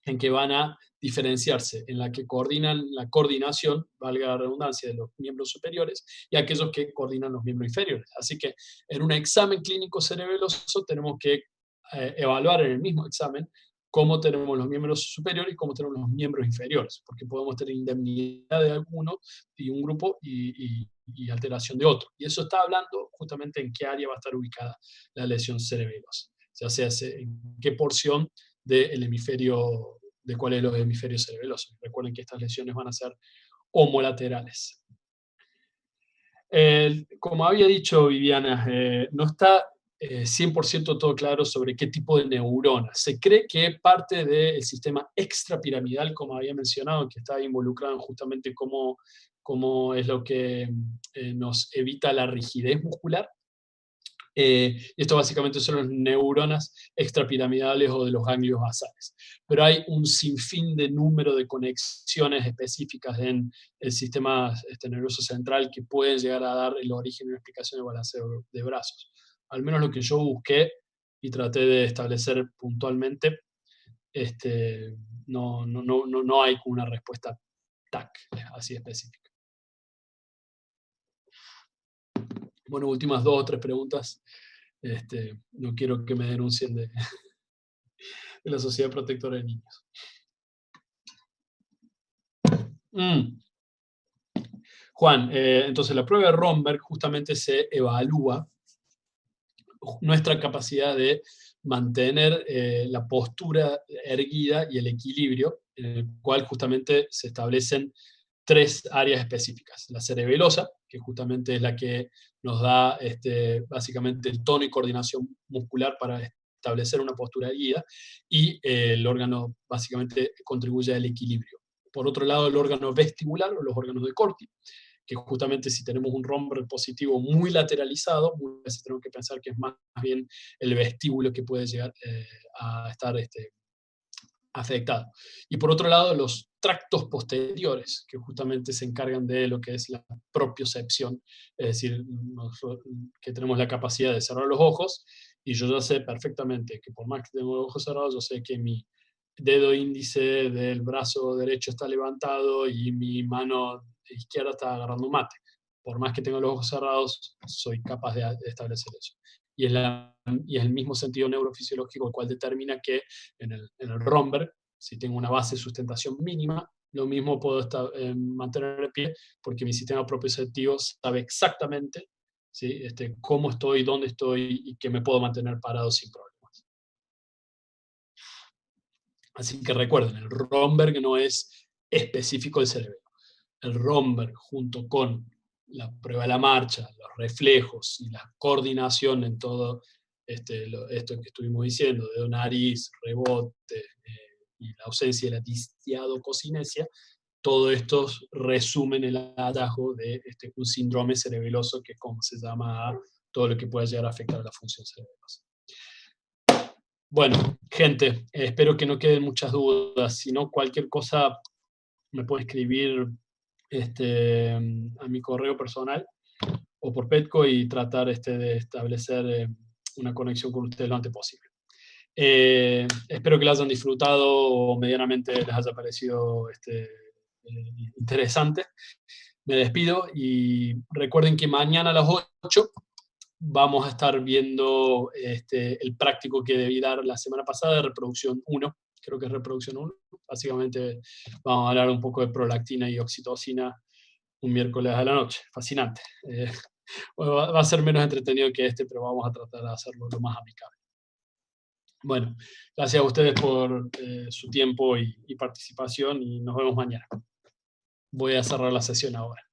en que van a diferenciarse, en la que coordinan la coordinación, valga la redundancia, de los miembros superiores, y aquellos que coordinan los miembros inferiores. Así que en un examen clínico cerebeloso tenemos que evaluar en el mismo examen cómo tenemos los miembros superiores y cómo tenemos los miembros inferiores, porque podemos tener indemnidad de alguno y un grupo y alteración de otro. Y eso está hablando justamente en qué área va a estar ubicada la lesión cerebelosa, ya sea en qué porción del hemisferio, de cuál es los hemisferios cerebelosos. Recuerden que estas lesiones van a ser homolaterales. Como había dicho Viviana, no está 100% todo claro sobre qué tipo de neuronas. Se cree que parte del sistema extrapiramidal, como había mencionado, que está involucrado en justamente cómo es lo que nos evita la rigidez muscular. Esto básicamente son las neuronas extrapiramidales o de los ganglios basales. Pero hay un sinfín de número de conexiones específicas en el sistema nervioso central que pueden llegar a dar el origen y una explicación del balanceo de brazos. Al menos lo que yo busqué y traté de establecer puntualmente, no hay una respuesta así específica. Bueno, últimas 2 o 3 preguntas. No quiero que me denuncien de la Sociedad Protectora de Niños. Juan, entonces la prueba de Romberg justamente se evalúa nuestra capacidad de mantener la postura erguida y el equilibrio, en el cual justamente se establecen 3 áreas específicas. La cerebelosa, que justamente es la que nos da básicamente el tono y coordinación muscular para establecer una postura erguida, y el órgano básicamente contribuye al equilibrio. Por otro lado, el órgano vestibular, o los órganos de Corti, que justamente si tenemos un Romberg positivo muy lateralizado, muchas veces tenemos que pensar que es más bien el vestíbulo que puede llegar a estar afectado. Y por otro lado, los tractos posteriores, que justamente se encargan de lo que es la propiocepción, es decir, que tenemos la capacidad de cerrar los ojos, y yo ya sé perfectamente que por más que tengo los ojos cerrados, yo sé que mi dedo índice del brazo derecho está levantado y mi mano izquierda está agarrando mate. Por más que tenga los ojos cerrados, soy capaz de establecer eso. Y es el mismo sentido neurofisiológico el cual determina que en el Romberg, si tengo una base de sustentación mínima, lo mismo puedo mantener de pie, porque mi sistema propioceptivo sabe exactamente, ¿sí? Cómo estoy, dónde estoy, y que me puedo mantener parado sin problemas. Así que recuerden, el Romberg no es específico del cerebro. El Romberg, junto con la prueba de la marcha, los reflejos y la coordinación en todo esto que estuvimos diciendo, de nariz, rebote y la ausencia de la distiadococinesia, todo esto resumen el hallazgo de un síndrome cerebeloso, que es como se llama a todo lo que puede llegar a afectar a la función cerebelosa. Bueno, gente, espero que no queden muchas dudas. Si no, cualquier cosa me puede escribir a mi correo personal o por Petco y tratar de establecer una conexión con ustedes lo antes posible. Espero que lo hayan disfrutado o medianamente les haya parecido interesante. Me despido y recuerden que mañana a las 8 vamos a estar viendo el práctico que debí dar la semana pasada de reproducción 1. Creo que es reproducción 1. Básicamente vamos a hablar un poco de prolactina y oxitocina un miércoles a la noche. Fascinante. Bueno, va a ser menos entretenido que pero vamos a tratar de hacerlo lo más amigable. Bueno, gracias a ustedes por su tiempo y participación, y nos vemos mañana. Voy a cerrar la sesión ahora.